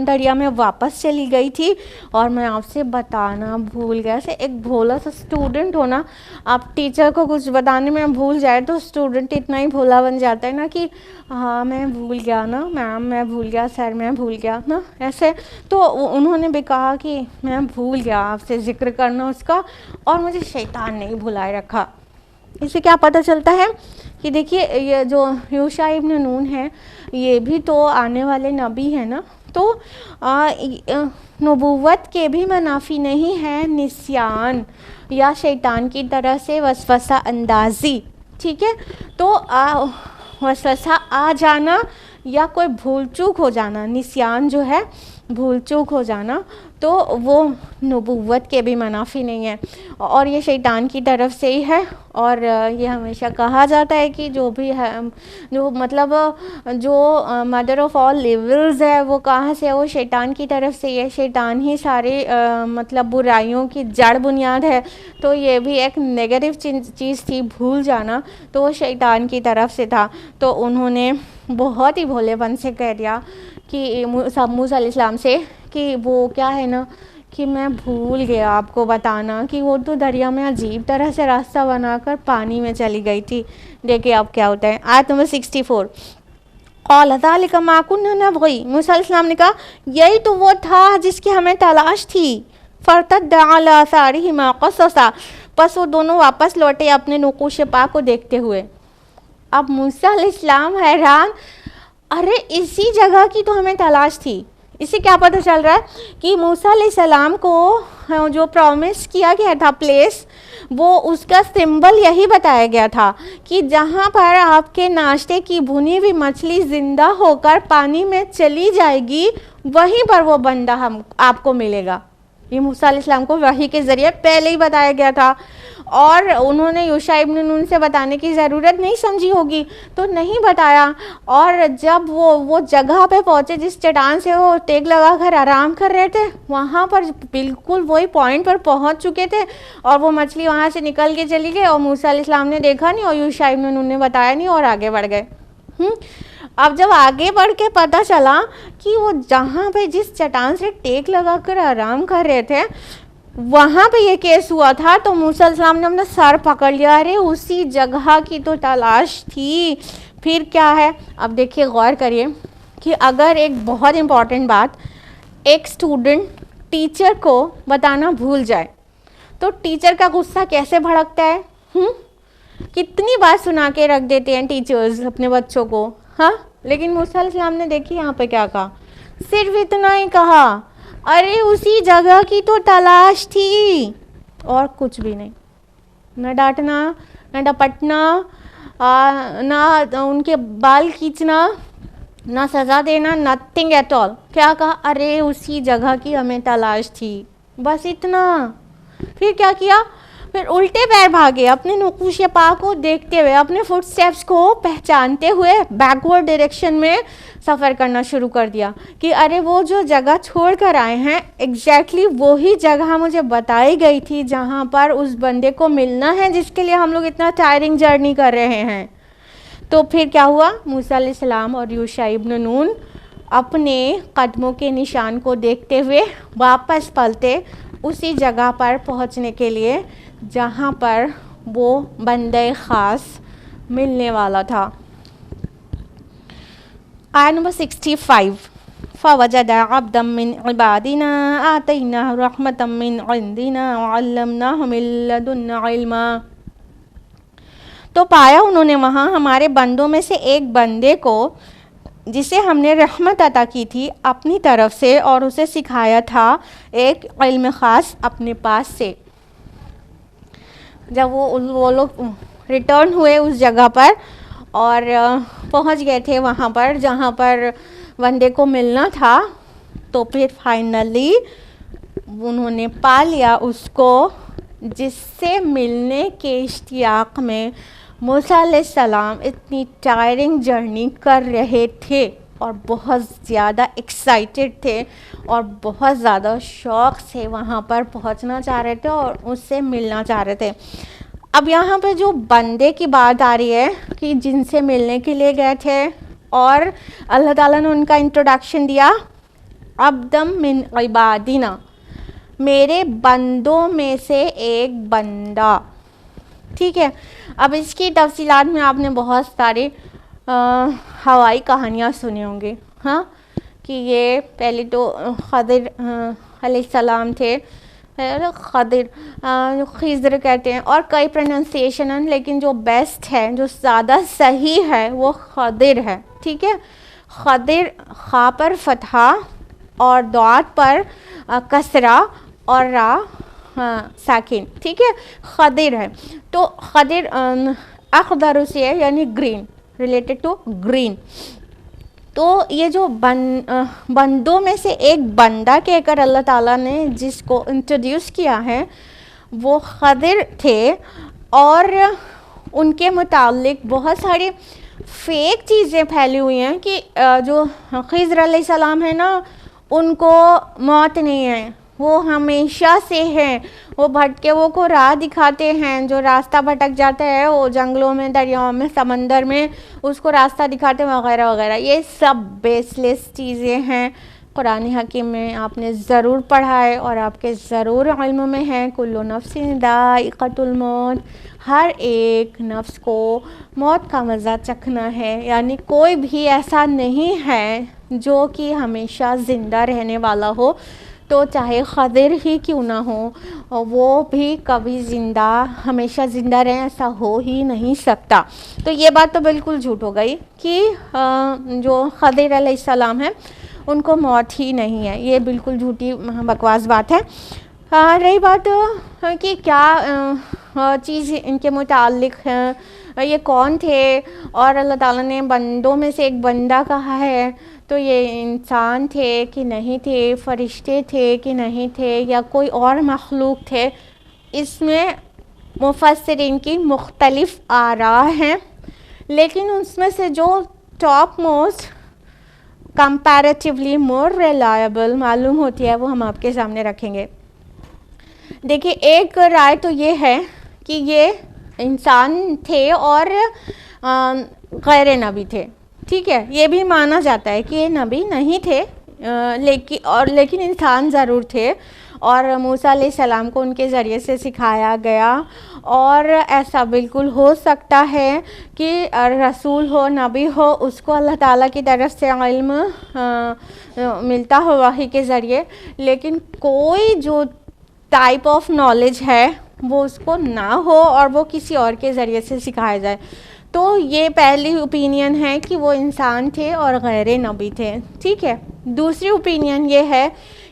دریا میں واپس چلی گئی تھی اور میں آپ سے بتانا بھول گیا. سے ایک بھولا سا اسٹوڈنٹ ہونا، آپ ٹیچر کو کچھ بتانے میں بھول جائے تو اسٹوڈنٹ اتنا ہی بھولا بن جاتا ہے نا کہ ہاں میں بھول گیا نا میم، میں بھول گیا سر، میں بھول گیا نا ایسے. تو انہوں نے بھی کہا کہ میں بھول گیا آپ سے ذکر کرنا اس کا، اور مجھے شیطان نے ہی بھلائے رکھا. اس سے کیا پتہ چلتا ہے کہ دیکھیے یہ جو یوشع ابن نون ہے یہ بھی تو آنے والے نبی ہیں نا، تو نبوت کے بھی منافی نہیں ہے نسیان یا شیطان کی طرح سے وسوسہ اندازی. ٹھیک ہے، تو وسوسہ آ جانا یا کوئی بھول چوک ہو جانا، نسیان جو ہے بھول چوک ہو جانا، تو وہ نبوت کے بھی منافی نہیں ہے، اور یہ شیطان کی طرف سے ہی ہے. اور یہ ہمیشہ کہا جاتا ہے کہ جو بھی ہے جو مطلب جو مدر آف آل لیولز ہے وہ کہاں سے ہے، وہ شیطان کی طرف سے ہے. شیطان ہی سارے مطلب برائیوں کی جڑ بنیاد ہے. تو یہ بھی ایک نیگیٹو چیز تھی بھول جانا، تو وہ شیطان کی طرف سے تھا. تو انہوں نے بہت ہی بھولے پن سے کہہ دیا کہ موسیٰ علیہ السلام سے کہ وہ کیا ہے نا کہ میں بھول گیا آپ کو بتانا کہ وہ تو دریا میں عجیب طرح سے راستہ بنا کر پانی میں چلی گئی تھی. دیکھیں اب کیا ہوتا ہے. آیت نمبر 64، قال ذلک ما کنا نبغی. موسیٰ علیہ السلام نے کہا یہی تو وہ تھا جس کی ہمیں تلاش تھی. فارتد علی آثارہما قصصا، پس وہ دونوں واپس لوٹے اپنے نقوش پا کو دیکھتے ہوئے. اب موسیٰ علیہ السلام حیران، ارے اسی جگہ کی تو ہمیں تلاش تھی. اس سے کیا پتہ چل رہا ہے کہ موسیٰ علیہ السلام کو جو پرومس کیا گیا تھا پلیس، وہ اس کا سمبل یہی بتایا گیا تھا کہ جہاں پر آپ کے ناشتے کی بھنی ہوئی مچھلی زندہ ہو کر پانی میں چلی جائے گی وہیں پر وہ بندہ آپ کو ملے گا. یہ موسیٰ علیہ السلام کو وحی کے ذریعے پہلے ہی بتایا گیا تھا، اور انہوں نے یوشع ابن نون سے بتانے کی ضرورت نہیں سمجھی ہوگی تو نہیں بتایا. اور جب وہ جگہ پہ پہنچے جس چٹان سے وہ ٹیک لگا کر آرام کر رہے تھے، وہاں پر بالکل وہی پوائنٹ پر پہنچ چکے تھے اور وہ مچھلی وہاں سے نکل کے چلی گئی، اور موسیٰ علیہ السلام نے دیکھا نہیں اور یوشع ابن نون نے بتایا نہیں اور آگے بڑھ گئے. اب جب آگے بڑھ کے پتہ چلا کہ وہ جہاں پہ جس چٹان سے ٹیک لگا کر آرام کر رہے تھے وہاں پہ یہ کیس ہوا تھا، تو موسیٰ علیہ السلام نے اپنا سر پکڑ لیا، ارے اسی جگہ کی تو تلاش تھی. پھر کیا ہے، اب دیکھیے غور کریے کہ اگر ایک بہت امپورٹنٹ بات ایک اسٹوڈنٹ ٹیچر کو بتانا بھول جائے تو ٹیچر کا غصہ کیسے بھڑکتا ہے. کتنی بات سنا کے رکھ دیتے ہیں ٹیچرز اپنے بچوں کو، ہاں. لیکن موسیٰ علیہ السلام نے دیکھی یہاں پہ کیا کہا، صرف اتنا ہی کہا، ارے اسی جگہ کی تو تلاش تھی، اور کچھ بھی نہیں. نہ ڈانٹنا، نہ ڈپٹنا، نہ ان کے بال کھینچنا، نہ سزا دینا، نتھنگ ایٹ آل. کیا کہا، ارے اسی جگہ کی ہمیں تلاش تھی، بس اتنا. پھر کیا کیا، پھر الٹے پیر بھاگے اپنے نقوش پا کو دیکھتے ہوئے، اپنے فٹ سٹیپس کو پہچانتے ہوئے بیکورڈ ڈائریکشن میں سفر کرنا شروع کر دیا کہ ارے وہ جو جگہ چھوڑ کر آئے ہیں ایگزیکٹلی وہی جگہ مجھے بتائی گئی تھی جہاں پر اس بندے کو ملنا ہے جس کے لیے ہم لوگ اتنا ٹائرنگ جرنی کر رہے ہیں. تو پھر کیا ہوا، موسیٰ علیہ السلام اور یوشع ابن نون اپنے قدموں کے نشان کو دیکھتے ہوئے واپس پلٹے اسی جگہ پر پہنچنے کے لیے جہاں پر وہ بندے خاص ملنے والا تھا. آیت نمبر 65. فوجد عبدا من عبادنا آتيناه رحمة من عندنا وعلمناه من لدنا علما. تو پایا انہوں نے وہاں ہمارے بندوں میں سے ایک بندے کو جسے ہم نے رحمت عطا کی تھی اپنی طرف سے اور اسے سکھایا تھا ایک علم خاص اپنے پاس سے. جب وہ لوگ ریٹرن ہوئے اس جگہ پر اور پہنچ گئے تھے وہاں پر جہاں پر بندے کو ملنا تھا, تو پھر فائنلی انہوں نے پا لیا اس کو جس سے ملنے کے اشتیاق میں موسیٰ علیہ السلام اتنی ٹائرنگ جرنی کر رہے تھے اور بہت زیادہ ایکسائٹیڈ تھے اور بہت زیادہ شوق سے وہاں پر پہنچنا چاہ رہے تھے اور اس سے ملنا چاہ رہے تھے. اب یہاں پہ جو بندے کی بات آ رہی ہے کہ جن سے ملنے کے لیے گئے تھے اور اللہ تعالیٰ نے ان کا انٹروڈکشن دیا, عبدم من عبادنا, میرے بندوں میں سے ایک بندہ. ٹھیک ہے, اب اس کی تفصیلات میں آپ نے بہت ساری ہوائی کہانیاں سنی ہوں گی, ہاں, کہ یہ پہلے تو خضر علیہ السلام تھے, خضر کہتے ہیں اور کئی پروننسیشن ہیں, لیکن جو بیسٹ ہے جو زیادہ صحیح ہے وہ خضر ہے. ٹھیک ہے, خضر خا پر فتحہ اور ضاد پر کسرہ اور را ساکن. ٹھیک ہے, خضر ہے. تو خضر اخضر سے ہے یعنی گرین, ریلیٹڈ ٹو گرین. تو یہ جو بندوں میں سے ایک بندہ کہہ کر اللہ تعالیٰ نے جس کو انٹروڈیوس کیا ہے وہ خضر تھے, اور ان کے متعلق بہت ساری فیک چیزیں پھیلی ہوئی ہیں کہ جو خضر علیہ السلام ہے نا ان کو موت نہیں ہے, وہ ہمیشہ سے ہیں, وہ بھٹکے وہ کو راہ دکھاتے ہیں, جو راستہ بھٹک جاتا ہے وہ جنگلوں میں, دریاؤں میں, سمندر میں اس کو راستہ دکھاتے ہیں وغیرہ وغیرہ. یہ سب بیس لیس چیزیں ہیں. قرآن حکیم میں آپ نے ضرور پڑھا ہے اور آپ کے ضرور علم میں ہے, کل نفس ذائقۃ الموت, ہر ایک نفس کو موت کا مزہ چکھنا ہے, یعنی کوئی بھی ایسا نہیں ہے جو کہ ہمیشہ زندہ رہنے والا ہو, تو چاہے خضر ہی کیوں نہ ہو وہ بھی کبھی زندہ ہمیشہ زندہ رہیں ایسا ہو ہی نہیں سکتا. تو یہ بات تو بالکل جھوٹ ہو گئی کہ جو خضر علیہ السلام ہیں ان کو موت ہی نہیں ہے, یہ بالکل جھوٹی بکواس بات ہے. رہی بات کہ کیا چیز ان کے متعلق ہے, یہ کون تھے اور اللہ تعالیٰ نے بندوں میں سے ایک بندہ کہا ہے, تو یہ انسان تھے کہ نہیں تھے, فرشتے تھے کہ نہیں تھے, یا کوئی اور مخلوق تھے, اس میں مفسرین کی مختلف آراء ہیں, لیکن اس میں سے جو top most comparatively more reliable معلوم ہوتی ہے وہ ہم آپ کے سامنے رکھیں گے. دیکھیے, ایک رائے تو یہ ہے کہ یہ انسان تھے اور غیر نبی تھے. ٹھیک ہے, یہ بھی مانا جاتا ہے کہ یہ نبی نہیں تھے لیکن انسان ضرور تھے, اور موسیٰ علیہ السلام کو ان کے ذریعے سے سکھایا گیا, اور ایسا بالکل ہو سکتا ہے کہ رسول ہو, نبی ہو, اس کو اللہ تعالیٰ کی طرف سے علم ملتا ہو وحی کے ذریعے, لیکن کوئی جو ٹائپ آف نالج ہے وہ اس کو نہ ہو اور وہ کسی اور کے ذریعے سے سکھایا جائے. تو یہ پہلی اوپینین ہے کہ وہ انسان تھے اور غیر نبی تھے. ٹھیک ہے, دوسری اوپینین یہ ہے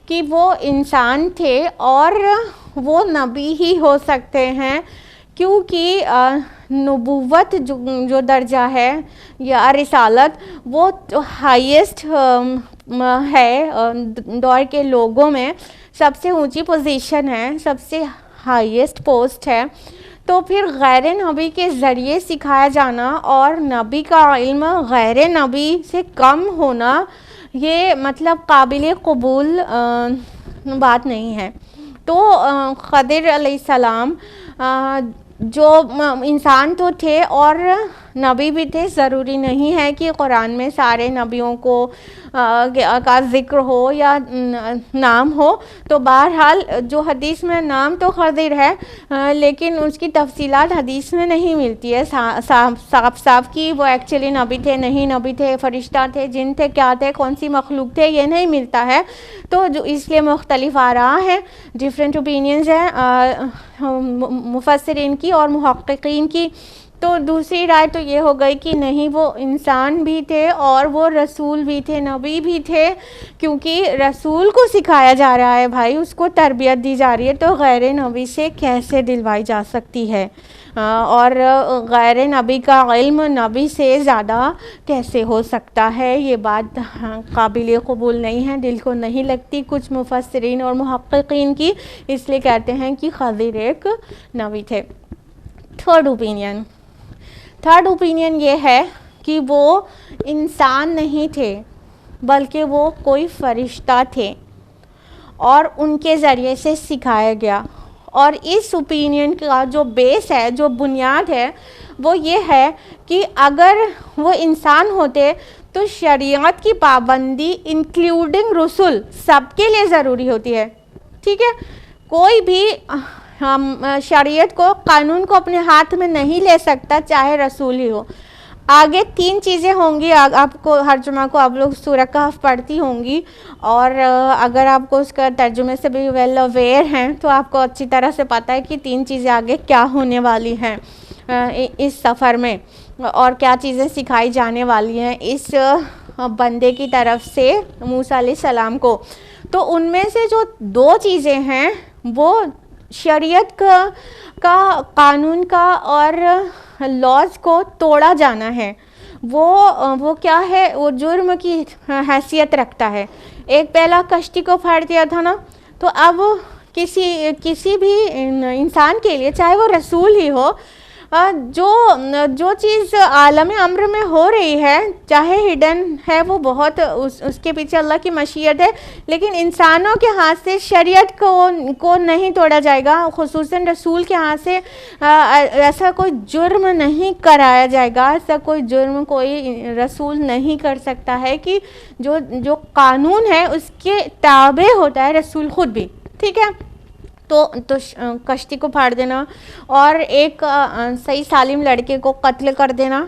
کہ وہ انسان تھے اور وہ نبی ہی ہو سکتے ہیں, کیونکہ نبوت جو درجہ ہے یا رسالت وہ ہائیسٹ ہے دور کے لوگوں میں, سب سے اونچی پوزیشن ہے, سب سے ہائیسٹ پوسٹ ہے. تو پھر غیر نبی کے ذریعے سکھایا جانا اور نبی کا علم غیر نبی سے کم ہونا, یہ مطلب قابل قبول بات نہیں ہے. تو خضر علیہ السلام جو انسان تو تھے اور نبی بھی تھے. ضروری نہیں ہے کہ قرآن میں سارے نبیوں کو کا ذکر ہو یا نام ہو. تو بہرحال جو حدیث میں نام تو خضر ہے لیکن اس کی تفصیلات حدیث میں نہیں ملتی ہے صاف کہ وہ ایکچولی نبی تھے نہیں نبی تھے, فرشتہ تھے, جن تھے, کیا تھے, کون سی مخلوق تھے, یہ نہیں ملتا ہے. تو جو اس لیے مختلف آراء ہیں, ڈیفرنٹ اوپینینز ہیں مفسرین کی اور محققین کی. تو دوسری رائے تو یہ ہو گئی کہ نہیں, وہ انسان بھی تھے اور وہ رسول بھی تھے, نبی بھی تھے, کیونکہ رسول کو سکھایا جا رہا ہے بھائی, اس کو تربیت دی جا رہی ہے, تو غیر نبی سے کیسے دلوائی جا سکتی ہے, اور غیر نبی کا علم نبی سے زیادہ کیسے ہو سکتا ہے. یہ بات قابل قبول نہیں ہے, دل کو نہیں لگتی کچھ مفسرین اور محققین کی, اس لیے کہتے ہیں کہ خضر ایک نبی تھے. تھرڈ اوپینین یہ ہے کہ وہ انسان نہیں تھے بلکہ وہ کوئی فرشتہ تھے اور ان کے ذریعے سے سکھایا گیا. اور اس اوپینین کا جو بیس ہے, جو بنیاد ہے, وہ یہ ہے کہ اگر وہ انسان ہوتے تو شریعت کی پابندی انکلوڈنگ رسول سب کے لیے ضروری ہوتی ہے. ٹھیک ہے, کوئی بھی شریعت کو, قانون کو اپنے ہاتھ میں نہیں لے سکتا چاہے رسول ہی ہو. آگے 3 چیزیں ہوں گی, آپ کو ہر جمعہ کو آپ لوگ سورہ کہف پڑھتی ہوں گی, اور اگر آپ کو اس کا ترجمے سے بھی ویل اویئر ہیں تو آپ کو اچھی طرح سے پتہ ہے کہ 3 چیزیں آگے کیا ہونے والی ہیں اس سفر میں, اور کیا چیزیں سکھائی جانے والی ہیں اس بندے کی طرف سے موسیٰ علیہ السلام کو. تو ان میں سے جو 2 چیزیں ہیں وہ شریعت کا قانون کا اور لاز کو توڑا جانا ہے. وہ کیا ہے, وہ جرم کی حیثیت رکھتا ہے. ایک پہلا کشتی کو پھاڑ دیا تھا نا, تو اب کسی بھی انسان کے لیے, چاہے وہ رسول ہی ہو, جو چیز عالم امر میں ہو رہی ہے, چاہے ہڈن ہے, وہ بہت اس کے پیچھے اللہ کی مشیت ہے, لیکن انسانوں کے ہاتھ سے شریعت کو نہیں توڑا جائے گا, خصوصاً رسول کے ہاتھ سے ایسا کوئی جرم نہیں کرایا جائے گا. ایسا کوئی جرم کوئی رسول نہیں کر سکتا ہے کہ جو قانون ہے اس کے تابع ہوتا ہے رسول خود بھی. ٹھیک ہے, تو کشتی کو پھاڑ دینا اور ایک صحیح سالم لڑکے کو قتل کر دینا,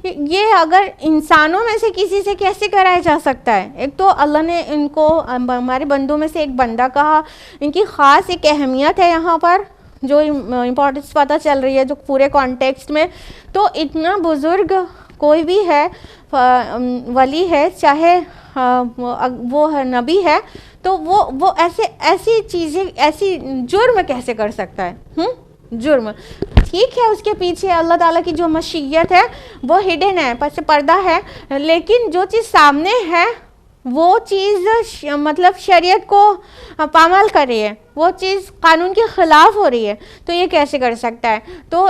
یہ اگر انسانوں میں سے کسی سے کیسے کرایا جا سکتا ہے. ایک تو اللہ نے ان کو ہمارے بندوں میں سے ایک بندہ کہا, ان کی خاص ایک اہمیت ہے یہاں پر جو امپورٹنس پتہ چل رہی ہے جو پورے کانٹیکسٹ میں. تو اتنا بزرگ کوئی بھی ہے, ولی ہے, چاہے وہ نبی ہے, تو وہ ایسی چیزیں, ایسی جرم کیسے کر سکتا ہے, جرم. ٹھیک ہے, اس کے پیچھے اللہ تعالیٰ کی جو مشیت ہے وہ ہڈن ہے, پس پردہ ہے, لیکن جو چیز سامنے ہے وہ چیز مطلب شریعت کو پامال کر رہی ہے, وہ چیز قانون کے خلاف ہو رہی ہے, تو یہ کیسے کر سکتا ہے. تو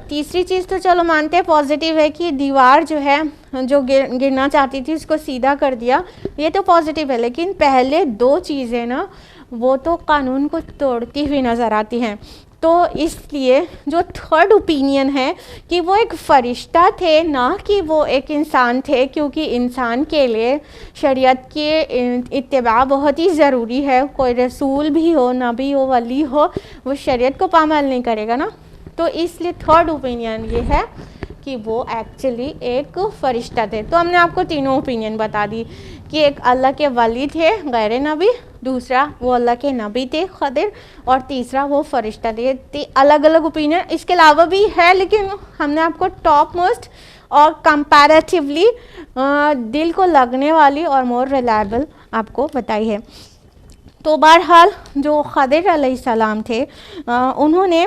تیسری چیز تو چلو مانتے ہیں پازیٹیو ہے کہ دیوار جو ہے جو گرنا چاہتی تھی اس کو سیدھا کر دیا, یہ تو پازیٹیو ہے, لیکن پہلے 2 چیزیں نا وہ تو قانون کو توڑتی ہوئی نظر آتی ہیں. تو اس لیے جو تھرڈ اوپینین ہے کہ وہ ایک فرشتہ تھے, نہ کہ وہ ایک انسان تھے, کیونکہ انسان کے لیے شریعت کے اتباع بہت ہی ضروری ہے. کوئی رسول بھی ہو, نبی ہو, ولی ہو, وہ شریعت کو پامال نہیں کرے گا نا. تو اس لیے تھرڈ اوپینین یہ ہے کہ وہ ایکچولی ایک فرشتہ تھے. تو ہم نے آپ کو تینوں اوپینین بتا دی کہ ایک اللہ کے ولی تھے غیر نبی, دوسرا وہ اللہ کے نبی تھے خضر, اور تیسرا وہ فرشتہ تھے. الگ الگ اوپینین اس کے علاوہ بھی ہے, لیکن ہم نے آپ کو ٹاپ موسٹ اور کمپیریٹیولی دل کو لگنے والی اور مور ریلائبل آپ کو بتائی ہے. تو بہرحال جو خضر علیہ السلام تھے, انہوں نے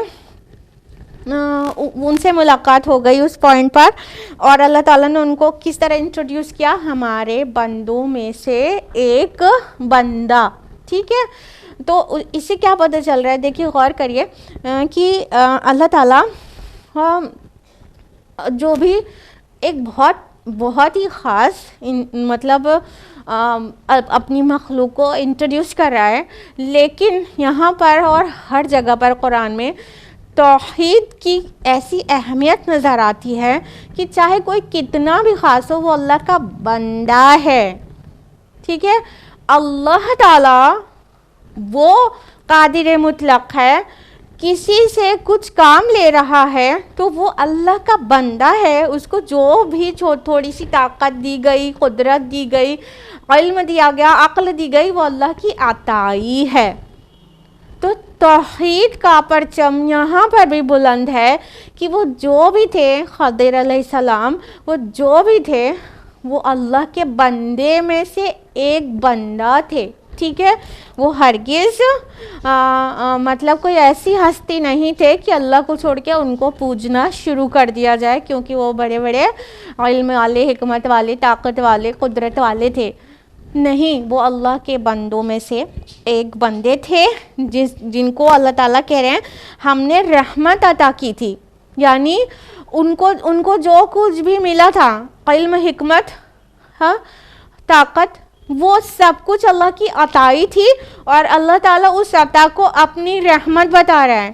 ان سے ملاقات ہو گئی اس پوائنٹ پر, اور اللہ تعالیٰ نے ان کو کس طرح انٹروڈیوس کیا, ہمارے بندوں میں سے ایک بندہ. ٹھیک ہے, تو اس سے کیا پتہ چل رہا ہے, دیکھیے غور کریے کہ اللہ تعالیٰ جو بھی ایک بہت ہی خاص مطلب اپنی مخلوق کو انٹروڈیوس کر رہا ہے, لیکن یہاں پر اور ہر جگہ پر قرآن میں توحید کی ایسی اہمیت نظر آتی ہے کہ چاہے کوئی کتنا بھی خاص ہو، وہ اللہ کا بندہ ہے. ٹھیک ہے، اللہ تعالیٰ وہ قادر مطلق ہے. کسی سے کچھ کام لے رہا ہے تو وہ اللہ کا بندہ ہے. اس کو جو بھی تھوڑی سی طاقت دی گئی، قدرت دی گئی، علم دیا گیا، عقل دی گئی، وہ اللہ کی عطائی ہے. تو توحید کا پرچم یہاں پر بھی بلند ہے کہ وہ جو بھی تھے، خضر علیہ السلام، وہ جو بھی تھے وہ اللہ کے بندے میں سے ایک بندہ تھے. ٹھیک ہے، وہ ہرگز مطلب کوئی ایسی ہستی نہیں تھے کہ اللہ کو چھوڑ کے ان کو پوجنا شروع کر دیا جائے کیونکہ وہ بڑے بڑے علم والے، حکمت والے، طاقت والے، قدرت والے تھے. نہیں، وہ اللہ کے بندوں میں سے ایک بندے تھے جن کو اللہ تعالیٰ کہہ رہے ہیں ہم نے رحمت عطا کی تھی. یعنی ان کو جو کچھ بھی ملا تھا، علم، حکمت، طاقت، وہ سب کچھ اللہ کی عطائی تھی. اور اللہ تعالیٰ اس عطا کو اپنی رحمت بتا رہا ہے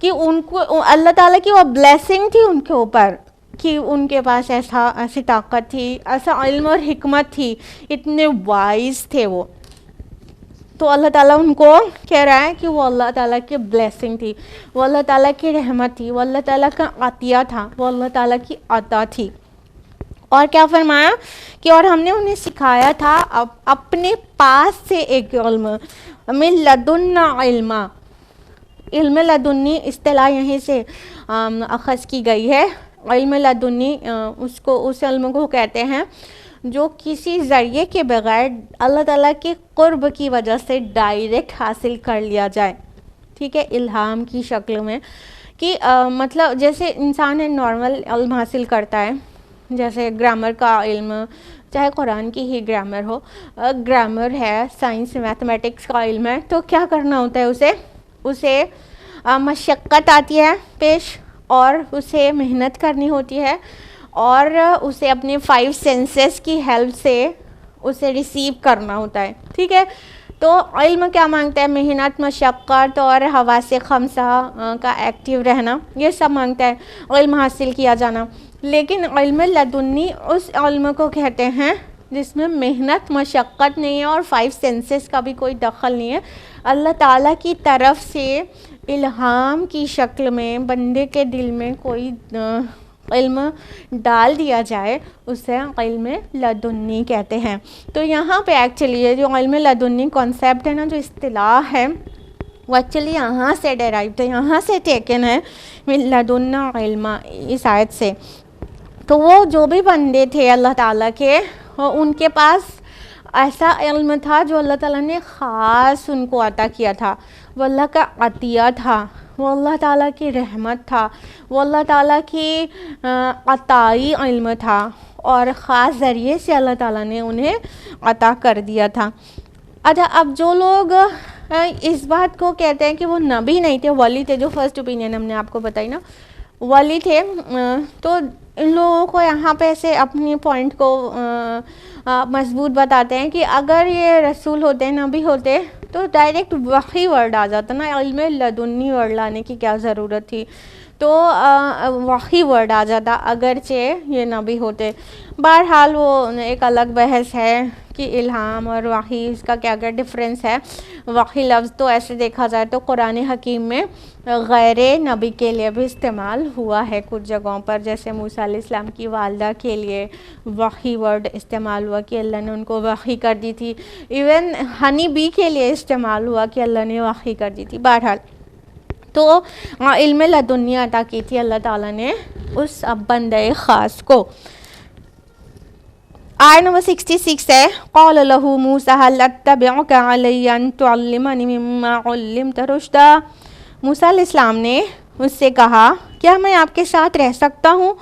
کہ ان کو اللہ تعالیٰ کی وہ بلیسنگ تھی ان کے اوپر کہ ان کے پاس ایسی طاقت تھی، ایسا علم اور حکمت تھی، اتنے وائز تھے وہ. تو اللہ تعالیٰ ان کو کہہ رہا ہے کہ وہ اللہ تعالیٰ کی بلیسنگ تھی، وہ اللہ تعالیٰ کی رحمت تھی، وہ اللہ تعالیٰ کا عطیہ تھا، وہ اللہ تعالیٰ کی عطا تھی. اور کیا فرمایا کہ اور ہم نے انہیں سکھایا تھا اپنے پاس سے ایک علم، من لدنا علما. علم لدنی اصطلاح یہیں سے اخذ کی گئی ہے. علم لدنی اس علم کو کہتے ہیں جو کسی ذریعے کے بغیر اللہ تعالیٰ کے قرب کی وجہ سے ڈائریکٹ حاصل کر لیا جائے. ٹھیک ہے، الہام کی شکل میں کہ مطلب جیسے انسان نارمل علم حاصل کرتا ہے، جیسے گرامر کا علم، چاہے قرآن کی ہی گرامر ہو، گرامر ہے، سائنس، میتھمیٹکس کا علم ہے، تو کیا کرنا ہوتا ہے؟ اسے مشقت آتی ہے پیش، اور اسے محنت کرنی ہوتی ہے، اور اسے اپنے 5 سینسز کی ہیلپ سے اسے ریسیو کرنا ہوتا ہے. ٹھیک ہے، تو علم کیا مانگتا ہے؟ محنت، مشقت اور حواس خمسہ کا ایکٹیو رہنا، یہ سب مانگتا ہے علم حاصل کیا جانا. لیکن علم لدنی اس علم کو کہتے ہیں جس میں محنت، مشقت نہیں ہے اور 5 سینسز کا بھی کوئی دخل نہیں ہے. اللہ تعالیٰ کی طرف سے الہام کی شکل میں بندے کے دل میں کوئی علم ڈال دیا جائے، اسے علم لدنی کہتے ہیں. تو یہاں پہ ایکچولی یہ جو علم لدنی کانسیپٹ ہے نا، جو اصطلاح ہے، وہ ایکچولی یہاں سے ڈیرائیوڈ ہے، یہاں سے ٹیکن ہے، من لدنا علما، اس آیت سے. تو وہ جو بھی بندے تھے اللہ تعالیٰ کے، ان کے پاس ایسا علم تھا جو اللہ تعالیٰ نے خاص ان کو عطا کیا تھا. وہ اللہ کا عطیہ تھا، وہ اللہ تعالیٰ کی رحمت تھا، وہ اللہ تعالیٰ کی عطائی علم تھا، اور خاص ذریعے سے اللہ تعالیٰ نے انہیں عطا کر دیا تھا. اچھا، اب جو لوگ اس بات کو کہتے ہیں کہ وہ نبی نہیں تھے، ولی تھے، جو فرسٹ اوپینین ہم نے آپ کو بتائی نا، ولی تھے، تو ان لوگوں کو یہاں پہ ایسے اپنی پوائنٹ کو مضبوط بتاتے ہیں کہ اگر یہ رسول ہوتے، نبی ہوتے، تو ڈائریکٹ وحی ورڈ آ جاتا نا، علم لدنی ورڈ لانے کی کیا ضرورت تھی؟ تو وحی ورڈ آ جاتا اگرچہ یہ نبی ہوتے. بہرحال وہ ایک الگ بحث ہے کہ الہام اور وحی اس کا کیا کیا ڈفرینس ہے. وحی لفظ تو ایسے دیکھا جائے تو قرآن حکیم میں غیر نبی کے لیے بھی استعمال ہوا ہے کچھ جگہوں پر، جیسے موسیٰ علیہ السلام کی والدہ کے لیے وحی ورڈ استعمال ہوا کہ اللہ نے ان کو وحی کر دی تھی. ایون ہنی بی کے لیے استعمال ہوا کہ اللہ نے وحی کر دی تھی. بہرحال تو علم لدنی عطا کی تھی اللہ تعالیٰ نے اس بندے خاص کو. آیت نمبر 66 ہے، قال له موسیٰ هل اتبعک علی ان تعلمنی مما علمت رشدا. موسیٰ علیہ السلام نے اس سے کہا کیا میں آپ کے ساتھ رہ سکتا ہوں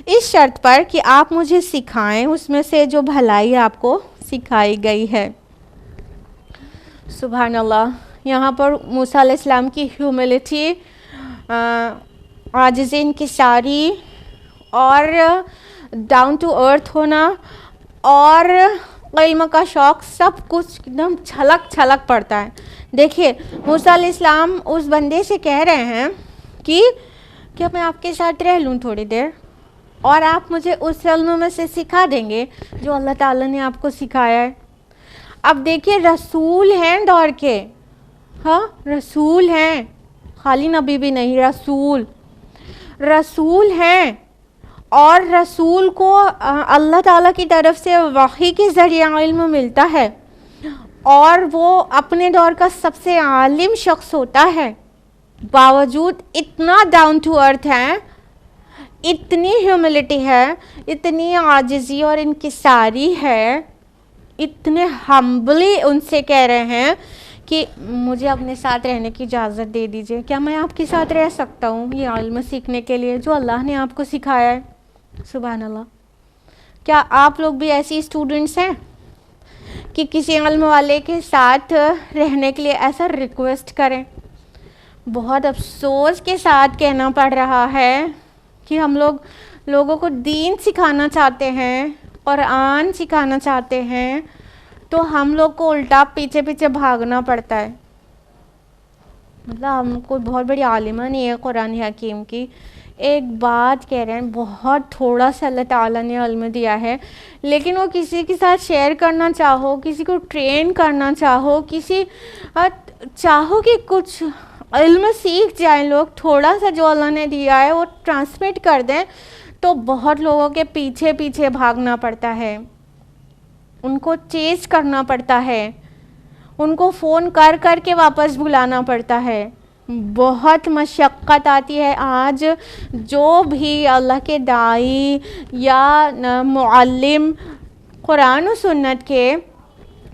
اس شرط پر کہ آپ مجھے سکھائیں اس میں سے جو بھلائی آپ کو سکھائی گئی ہے. سبحان اللہ. یہاں پر موسیٰ علیہ السلام کی ہیوملٹی، عاجزی، انکساری اور ڈاؤن ٹو ارتھ ہونا اور علم کا شوق، سب کچھ ایک دم چھلک پڑتا ہے. دیکھیے موسیٰ علیہ السلام اس بندے سے کہہ رہے ہیں کہ کہ میں آپ کے ساتھ رہ لوں تھوڑی دیر اور آپ مجھے اس علم میں سے سکھا دیں گے جو اللہ تعالیٰ نے آپ کو سکھایا ہے. اب دیکھیے رسول ہیں دور کے, ہاں رسول ہیں, خالی نبی بھی نہیں, رسول ہیں, اور رسول کو اللہ تعالیٰ کی طرف سے وحی کے ذریعے علم ملتا ہے, اور وہ اپنے دور کا سب سے عالم شخص ہوتا ہے. باوجود اتنا ڈاؤن ٹو ارتھ ہے, اتنی ہیوملٹی ہے, اتنی عاجزی اور انکساری ہے, اتنے ہمبلی ان سے کہہ رہے ہیں کہ مجھے اپنے ساتھ رہنے کی اجازت دے دیجئے, کیا میں آپ کے ساتھ رہ سکتا ہوں یہ علم سیکھنے کے لیے جو اللہ نے آپ کو سکھایا ہے. سبحان اللہ. کیا آپ لوگ بھی ایسی اسٹوڈنٹس ہیں کہ کسی علم والے کے ساتھ رہنے کے لیے ایسا ریکویسٹ کریں؟ بہت افسوس کے ساتھ کہنا پڑ رہا ہے کہ ہم لوگوں کو دین سکھانا چاہتے ہیں, قرآن سکھانا چاہتے ہیں, تو ہم لوگ کو الٹا پیچھے پیچھے بھاگنا پڑتا ہے. مطلب ہم کوئی بہت بڑی عالمہ نہیں ہے قرآن حکیم کی, ایک بات کہہ رہے ہیں, بہت تھوڑا سا اللہ تعالیٰ نے علم دیا ہے, لیکن وہ کسی کے ساتھ شیئر کرنا چاہو, کسی کو ٹرین کرنا چاہو, چاہو کہ کچھ علم سیکھ جائیں لوگ, تھوڑا سا جو اللہ نے دیا ہے وہ ٹرانسمٹ کر دیں, تو بہت لوگوں کے پیچھے پیچھے بھاگنا پڑتا ہے, ان کو چیز کرنا پڑتا ہے, ان کو فون کر کر کے واپس بلانا پڑتا ہے, بہت مشقت آتی ہے. آج جو بھی اللہ کے داعی یا معلم قرآن و سنت کے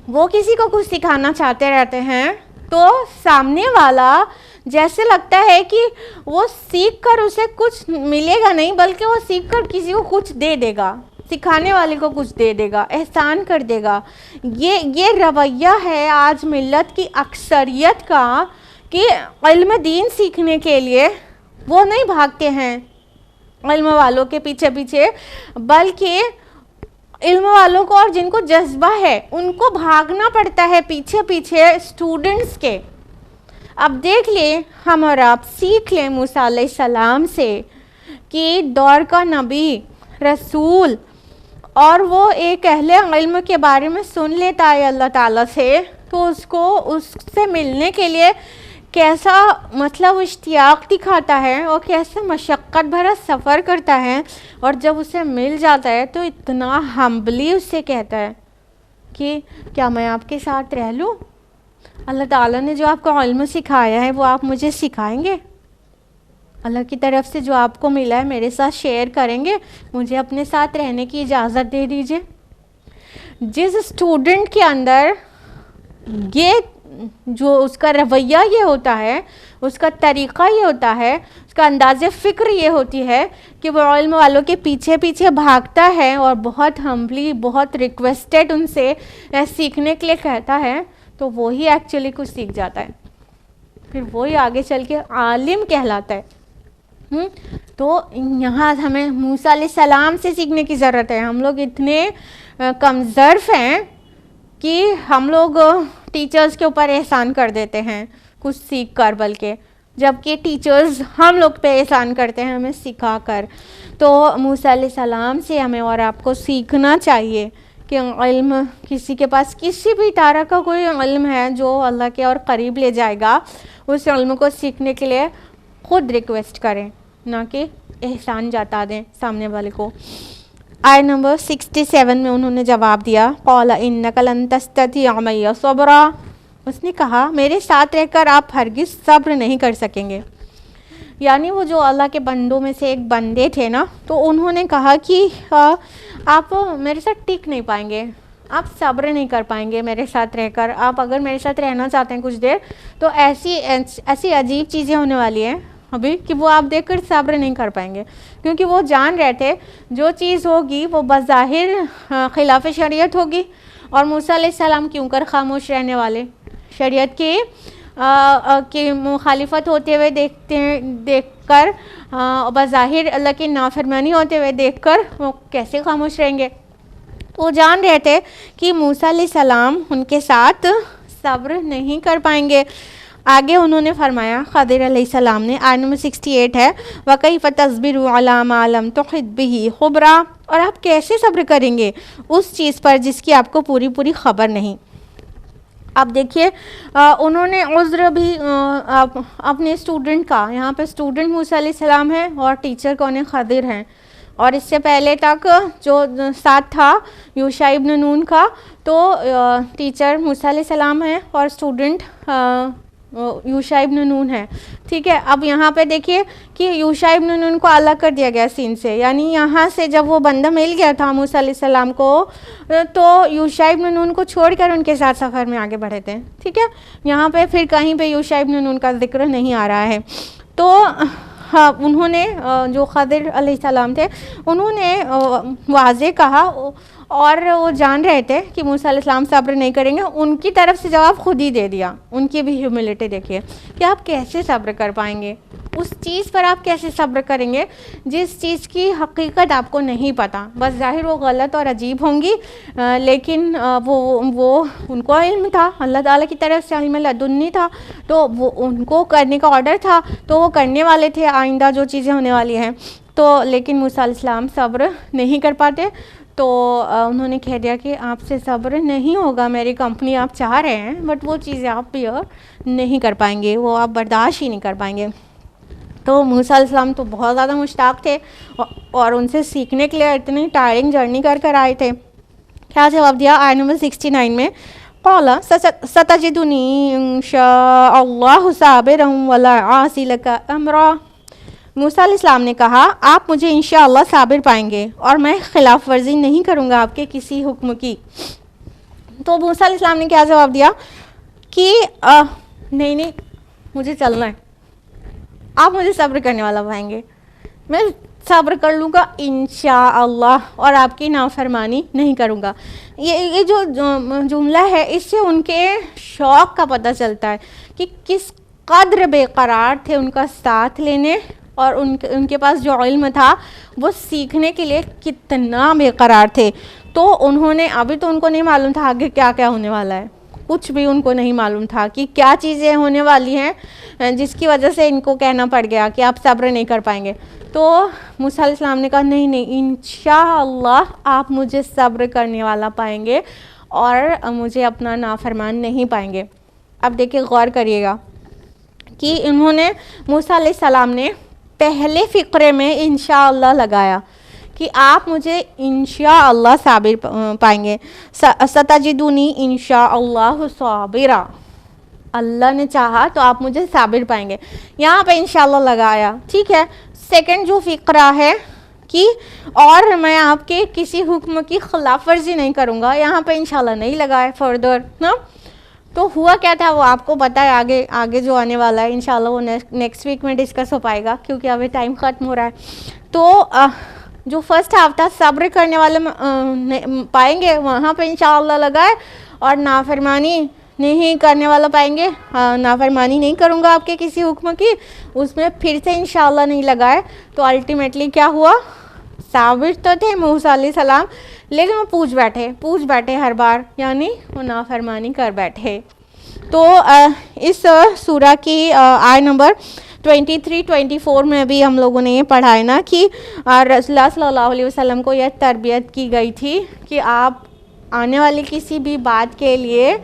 وہ کسی کو کچھ سکھانا چاہتے رہتے ہیں, تو سامنے والا جیسے لگتا ہے کہ وہ سیکھ کر اسے کچھ ملے گا نہیں, بلکہ وہ سیکھ کر کسی کو کچھ دے دے گا, سکھانے والے کو کچھ دے دے گا, احسان کر دے گا. یہ رویہ ہے آج ملت کی اکثریت کا کہ علم دین سیکھنے کے لیے وہ نہیں بھاگتے ہیں علم والوں کے پیچھے پیچھے, بلکہ علم والوں کو اور جن کو جذبہ ہے ان کو بھاگنا پڑتا ہے پیچھے پیچھے اسٹوڈنٹس کے. اب دیکھ لیں ہم اور آپ سیکھ لیں موسیٰ علیہ السلام سے کہ دور کا نبی رسول, اور وہ ایک اہل علم کے بارے میں سن لیتا ہے اللہ تعالیٰ سے, تو اس سے ملنے کے لیے کیسا مطلب اشتیاق دکھاتا ہے اور کیسے مشقت بھرا سفر کرتا ہے, اور جب اسے مل جاتا ہے تو اتنا ہمبلی اس سے کہتا ہے کہ کیا میں آپ کے ساتھ رہ لوں, اللہ تعالیٰ نے جو آپ کو علم سکھایا ہے وہ آپ مجھے سکھائیں گے, اللہ کی طرف سے جو آپ کو ملا ہے میرے ساتھ شیئر کریں گے, مجھے اپنے ساتھ رہنے کی اجازت دے دیجئے. جس اسٹوڈنٹ کے اندر یہ جو اس کا رویہ یہ ہوتا ہے, اس کا طریقہ یہ ہوتا ہے, اس کا انداز فکر یہ ہوتی ہے کہ وہ علم والوں کے پیچھے پیچھے بھاگتا ہے اور بہت ہمبلی, بہت ریکویسٹڈ ان سے سیکھنے کے لیے کہتا ہے, تو وہی ایکچولی کچھ سیکھ جاتا ہے, پھر وہی آگے چل کے عالم کہلاتا ہے. تو یہاں ہمیں موسیٰ علیہ السلام سے سیکھنے کی ضرورت ہے. ہم لوگ اتنے کمظرف ہیں کہ ہم لوگ ٹیچرز کے اوپر احسان کر دیتے ہیں کچھ سیکھ کر, بلکہ جبکہ ٹیچرز ہم لوگ پہ احسان کرتے ہیں ہمیں سکھا کر. تو موسیٰ علیہ السلام سے ہمیں اور آپ کو سیکھنا چاہیے کہ علم کسی کے پاس کسی بھی طرح کا کوئی علم ہے جو اللہ کے اور قریب لے جائے گا, اس علم کو سیکھنے کے لیے خود ریکویسٹ کریں, نہ کہ احسان جتا دیں سامنے والے کو. آیت نمبر 67 میں انہوں نے جواب دیا, قال انک لن تستطیع معی صبرا, اس نے کہا میرے ساتھ رہ کر آپ ہرگز صبر نہیں کر سکیں گے. یعنی وہ جو اللہ کے بندوں میں سے ایک بندے تھے نا, تو انہوں نے کہا کہ آپ میرے ساتھ ٹک نہیں پائیں گے, آپ صبر نہیں کر پائیں گے میرے ساتھ رہ کر. آپ اگر میرے ساتھ رہنا چاہتے ہیں کچھ دیر, تو ایسی عجیب چیزیں ہونے والی ہیں ابھی کہ وہ آپ دیکھ کر صبر نہیں کر پائیں گے, کیونکہ وہ جان رہے تھے جو چیز ہوگی وہ بظاہر خلاف شریعت ہوگی, اور موسیٰ علیہ السلام کیوں کر خاموش رہنے والے, شریعت کی مخالفت ہوتے ہوئے دیکھ کر, بظاہر اللہ کی نافرمانی ہوتے ہوئے دیکھ کر وہ کیسے خاموش رہیں گے. وہ جان رہے تھے کہ موسیٰ علیہ السلام ان کے ساتھ صبر نہیں کر پائیں گے. آگے انہوں نے فرمایا خضر علیہ السلام نے، آیت نمبر 68 ہے، وَكَيْفَ تَصْبِرُ عَلَىٰ مَا لَمْ تُحِطْ بِهِ خُبْرًا، اور آپ کیسے صبر کریں گے اس چیز پر جس کی آپ کو پوری پوری خبر نہیں۔ اب دیکھیے انہوں نے عذر بھی اپنے اسٹوڈنٹ کا، یہاں پہ اسٹوڈنٹ موسیٰ علیہ السلام ہے اور ٹیچر کون ہے؟ خضر ہیں، اور اس سے پہلے تک جو ساتھ تھا یوشع ابن نون کا، تو ٹیچر موسیٰ علیہ السلام ہے اور اسٹوڈنٹ یوشع ابن نون ہے، ٹھیک ہے۔ اب یہاں پہ دیکھیے کہ یوشع ابن نون کو الگ کر دیا گیا سین سے، یعنی یہاں سے جب وہ بندہ مل گیا تھا موسیٰ علیہ السلام کو، تو یوشع ابن نون کو چھوڑ کر ان کے ساتھ سفر میں آگے بڑھے تھے، ٹھیک ہے۔ یہاں پہ پھر کہیں پہ یوشع ابن نون کا ذکر نہیں آ رہا ہے۔ تو انہوں نے جو خضر علیہ السلام تھے انہوں نے واضح کہا، اور وہ جان رہے تھے کہ موسیٰ علیہ السلام صبر نہیں کریں گے، ان کی طرف سے جواب خود ہی دے دیا۔ ان کی بھی ہیوملٹی دیکھیے کہ آپ کیسے صبر کر پائیں گے، اس چیز پر آپ کیسے صبر کریں گے جس چیز کی حقیقت آپ کو نہیں پتہ، بس ظاہر وہ غلط اور عجیب ہوں گی، لیکن وہ ان کو علم تھا، اللہ تعالیٰ کی طرف سے علم لدنی تھا، تو وہ ان کو کرنے کا آرڈر تھا، تو وہ کرنے والے تھے آئندہ جو چیزیں ہونے والی ہیں۔ تو لیکن موسیٰ علیہ السلام صبر نہیں کر پاتے، تو انہوں نے کہہ دیا کہ آپ سے صبر نہیں ہوگا، میری کمپنی آپ چاہ رہے ہیں بٹ وہ چیزیں آپ بیئر نہیں کر پائیں گے، وہ آپ برداشت ہی نہیں کر پائیں گے۔ تو موسیٰ علیہ السلام تو بہت زیادہ مشتاق تھے اور ان سے سیکھنے کے لیے اتنی ٹائرنگ جرنی کر آئے تھے۔ کیا جواب دیا آیت نمبر 69 میں؟ قال ستجدنی ان شاء اللہ صابرا ولا عاصی لک امرا، موسیٰ علیہ السلام نے کہا آپ مجھے انشاءاللہ صابر پائیں گے اور میں خلاف ورزی نہیں کروں گا آپ کے کسی حکم کی۔ تو موسیٰ علیہ السلام نے کیا جواب دیا کہ نہیں مجھے چلنا ہے، آپ مجھے صبر کرنے والا پائیں گے، میں صبر کر لوں گا انشاءاللہ اور آپ کی نافرمانی نہیں کروں گا۔ یہ جو جملہ ہے اس سے ان کے شوق کا پتہ چلتا ہے کہ کس قدر بے قرار تھے ان کا ساتھ لینے، اور ان کے پاس جو علم تھا وہ سیکھنے کے لیے کتنا بے قرار تھے۔ تو انہوں نے ابھی تو ان کو نہیں معلوم تھا آگے کیا کیا ہونے والا ہے، کچھ بھی ان کو نہیں معلوم تھا کہ کیا چیزیں ہونے والی ہیں جس کی وجہ سے ان کو کہنا پڑ گیا کہ آپ صبر نہیں کر پائیں گے۔ تو موسیٰ علیہ السلام نے کہا نہیں انشاءاللہ آپ مجھے صبر کرنے والا پائیں گے اور مجھے اپنا نافرمان نہیں پائیں گے۔ اب دیکھیں غور کریے گا کہ انہوں نے موسیٰ علیہ السلام نے پہلے فقرے میں انشاءاللہ لگایا کہ آپ مجھے انشاءاللہ صابر پائیں گے، ستجدونی انشاءاللہ صابرا، اللہ نے چاہا تو آپ مجھے صابر پائیں گے، یہاں پہ انشاءاللہ لگایا، ٹھیک ہے۔ سیکنڈ جو فقرہ ہے کہ اور میں آپ کے کسی حکم کی خلاف ورزی نہیں کروں گا، یہاں پہ انشاءاللہ نہیں لگایا فردر نا۔ تو ہوا کیا تھا وہ آپ کو پتہ ہے، آگے جو آنے والا ہے انشاءاللہ وہ نیکسٹ ویک میں ڈسکس ہو پائے گا کیونکہ ابھی ٹائم ختم ہو رہا ہے۔ تو جو فرسٹ ہاف تھا صبر کرنے والے پائیں گے، وہاں پہ انشاءاللہ لگائے، اور نافرمانی نہیں کرنے والا پائیں گے، نافرمانی نہیں کروں گا آپ کے کسی حکم کی، اس میں پھر سے انشاءاللہ نہیں لگائے۔ تو الٹیمیٹلی کیا ہوا؟ صابر تو تھے موسیٰ علیہ السلام لیکن وہ پوچھ بیٹھے ہر بار، یعنی وہ نافرمانی کر بیٹھے۔ تو اس سورہ کی آیت نمبر 23-24 میں بھی ہم لوگوں نے یہ پڑھا ہے نا کہ رسول اللہ صلی اللہ علیہ وسلم کو یہ تربیت کی گئی تھی کہ آپ آنے والی کسی بھی بات کے لیے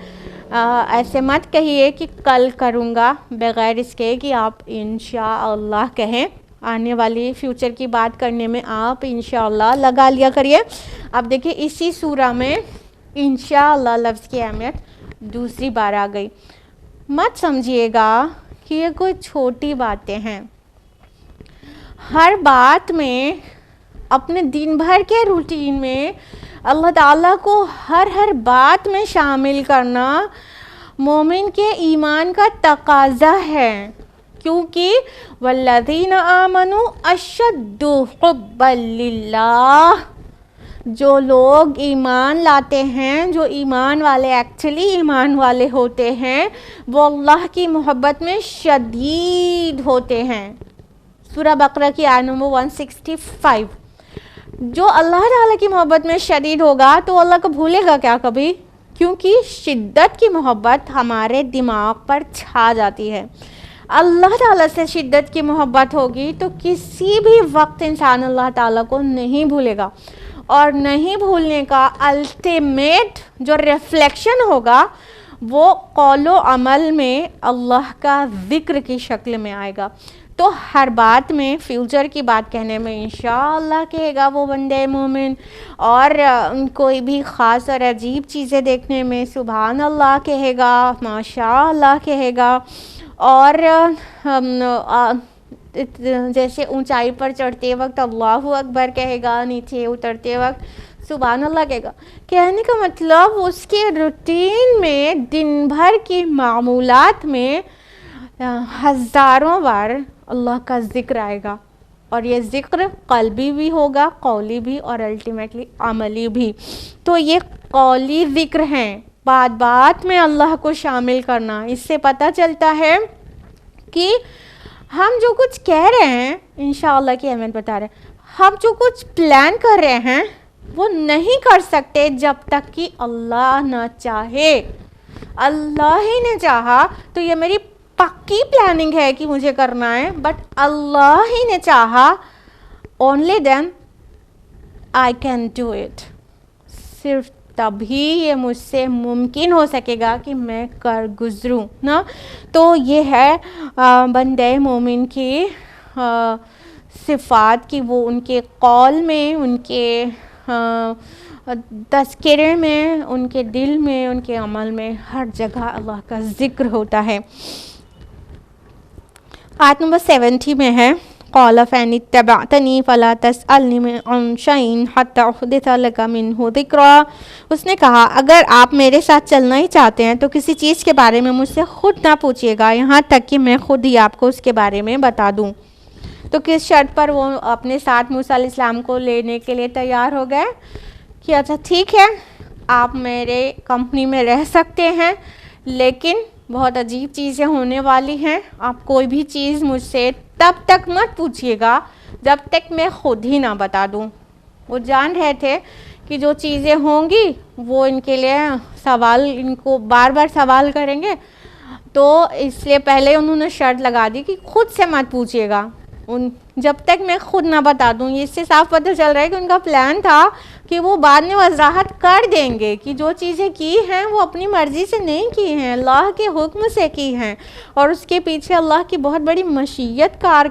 ایسے مت کہیے کہ کل کروں گا، بغیر اس کے کہ آپ انشاءاللہ کہیں۔ آنے والی فیوچر کی بات کرنے میں آپ انشاءاللہ لگا لیا کریے۔ اب دیکھیں اسی سورہ میں انشاءاللہ لفظ کی اہمیت دوسری بار آ گئی۔ مت سمجھیے گا کہ یہ کوئی چھوٹی باتیں ہیں، ہر بات میں اپنے دن بھر کے روٹین میں اللہ تعالیٰ کو ہر بات میں شامل کرنا مومن کے ایمان کا تقاضا ہے، کیونکہ والذین آمنوا اشد حبا للہ، جو لوگ ایمان لاتے ہیں، جو ایمان والے ایکچولی ایمان والے ہوتے ہیں، وہ اللہ کی محبت میں شدید ہوتے ہیں۔ سورہ بقرہ کی آیت نمبر 165۔ جو اللہ تعالیٰ کی محبت میں شدید ہوگا تو اللہ کو بھولے گا کیا کبھی؟ کیونکہ شدت کی محبت ہمارے دماغ پر چھا جاتی ہے. اللہ تعالیٰ سے شدت کی محبت ہوگی تو کسی بھی وقت انسان اللہ تعالیٰ کو نہیں بھولے گا, اور نہیں بھولنے کا الٹیمیٹ جو ریفلیکشن ہوگا وہ قول و عمل میں اللہ کا ذکر کی شکل میں آئے گا. تو ہر بات میں فیوچر کی بات کہنے میں انشاءاللہ کہے گا وہ بندے مومن, اور کوئی بھی خاص اور عجیب چیزیں دیکھنے میں سبحان اللہ کہے گا, ماشاء اللہ کہے گا, اور جیسے اونچائی پر چڑھتے وقت اللہ اکبر کہے گا, نیچے اترتے وقت سبحان اللہ کہے گا. کہنے کا مطلب اس کے روٹین میں دن بھر کی معمولات میں ہزاروں بار اللہ کا ذکر آئے گا, اور یہ ذکر قلبی بھی ہوگا, قولی بھی, اور الٹیمیٹلی عملی بھی. تو یہ قولی ذکر ہیں, بات بات میں اللہ کو شامل کرنا. اس سے پتہ چلتا ہے کہ ہم جو کچھ کہہ رہے ہیں انشاءاللہ کی اہمیت بتا رہے ہیں, ہم جو کچھ پلان کر رہے ہیں وہ نہیں کر سکتے جب تک کہ اللہ نہ چاہے. اللہ ہی نے چاہا تو یہ میری پکی پلاننگ ہے کہ مجھے کرنا ہے, بٹ اللہ ہی نے چاہا, only then I can do it. صرف تبھی یہ مجھ سے ممکن ہو سکے گا کہ میں کر گزروں نا. تو یہ ہے بندے مومن کی صفات کی, وہ ان کے قول میں, ان کے تذکرے میں, ان کے دل میں, ان کے عمل میں, ہر جگہ اللہ کا ذکر ہوتا ہے. آیت نمبر 70 میں ہے قال فإن اتبعتنی فلا تسألنی عن شیء حتی احدث لک منہ ذکرا. اس نے کہا اگر آپ میرے ساتھ چلنا ہی چاہتے ہیں تو کسی چیز کے بارے میں مجھ سے خود نہ پوچھیے گا, یہاں تک کہ میں خود ہی آپ کو اس کے بارے میں بتا دوں. تو کس شرط پر وہ اپنے ساتھ موسیٰ علیہ السلام کو لینے کے لیے تیار ہو گئے کہ اچھا ٹھیک ہے آپ میرے کمپنی میں رہ سکتے ہیں, لیکن بہت عجیب چیزیں ہونے والی ہیں, آپ کوئی بھی چیز مجھ سے تب تک مت پوچھیے گا جب تک میں خود ہی نہ بتا دوں. وہ جان رہے تھے کہ جو چیزیں ہوں گی وہ ان کے لیے سوال, ان کو بار بار سوال کریں گے, تو اس لیے پہلے انہوں نے شرط لگا دی کہ خود سے مت پوچھیے گا جب تک میں خود نہ بتا دوں. اس سے صاف پتہ چل رہا ہے کہ ان کا پلان تھا کہ وہ بعد میں وضاحت کر دیں گے کہ جو چیزیں کی ہیں وہ اپنی مرضی سے نہیں کی ہیں, اللہ کے حکم سے کی ہیں, اور اس کے پیچھے اللہ کی بہت بڑی مشیت کار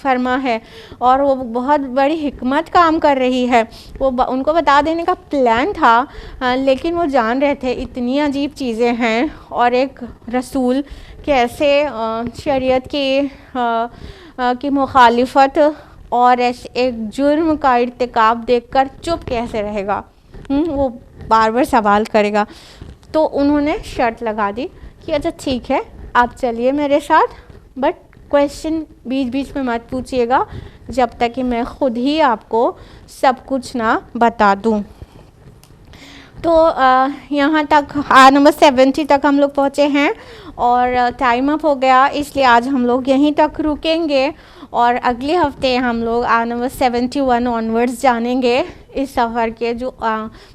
فرما ہے, اور وہ بہت بڑی حکمت کام کر رہی ہے. وہ ان کو بتا دینے کا پلان تھا, لیکن وہ جان رہے تھے اتنی عجیب چیزیں ہیں, اور ایک رسول کیسے شریعت کی مخالفت اور ایک جرم کا ارتکاب دیکھ کر چپ کیسے رہے گا, وہ بار بار سوال کرے گا. تو انہوں نے شرط لگا دی کہ اچھا ٹھیک ہے آپ چلیے میرے ساتھ, بٹ کویشچن بیچ بیچ میں مت پوچھیے گا جب تک کہ میں خود ہی آپ کو سب کچھ نہ بتا دوں. تو یہاں تک نمبر 70 تک ہم لوگ پہنچے ہیں, اور ٹائم اپ ہو گیا, اس لیے آج ہم لوگ یہیں تک رکیں گے, اور اگلے ہفتے ہم لوگ نمبر 71 آنورڈز جانیں گے. اس سفر کے جو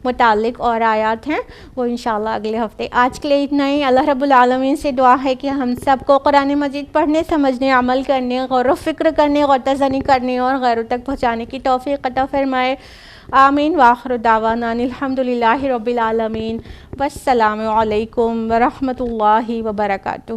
متعلق اور آیات ہیں وہ انشاءاللہ اگلے ہفتے. آج کے لیے اتنا ہی. اللہ رب العالمین سے دعا ہے کہ ہم سب کو قرآن مجید پڑھنے, سمجھنے, عمل کرنے, غور و فکر کرنے, غور تزنی کرنے اور غیروں تک پہنچانے کی توفیق عطا فرمائے. آمین. وآخر دعوانا الحمدللہ رب العالمین. والسلام علیکم ورحمۃ اللہ وبرکاتہ.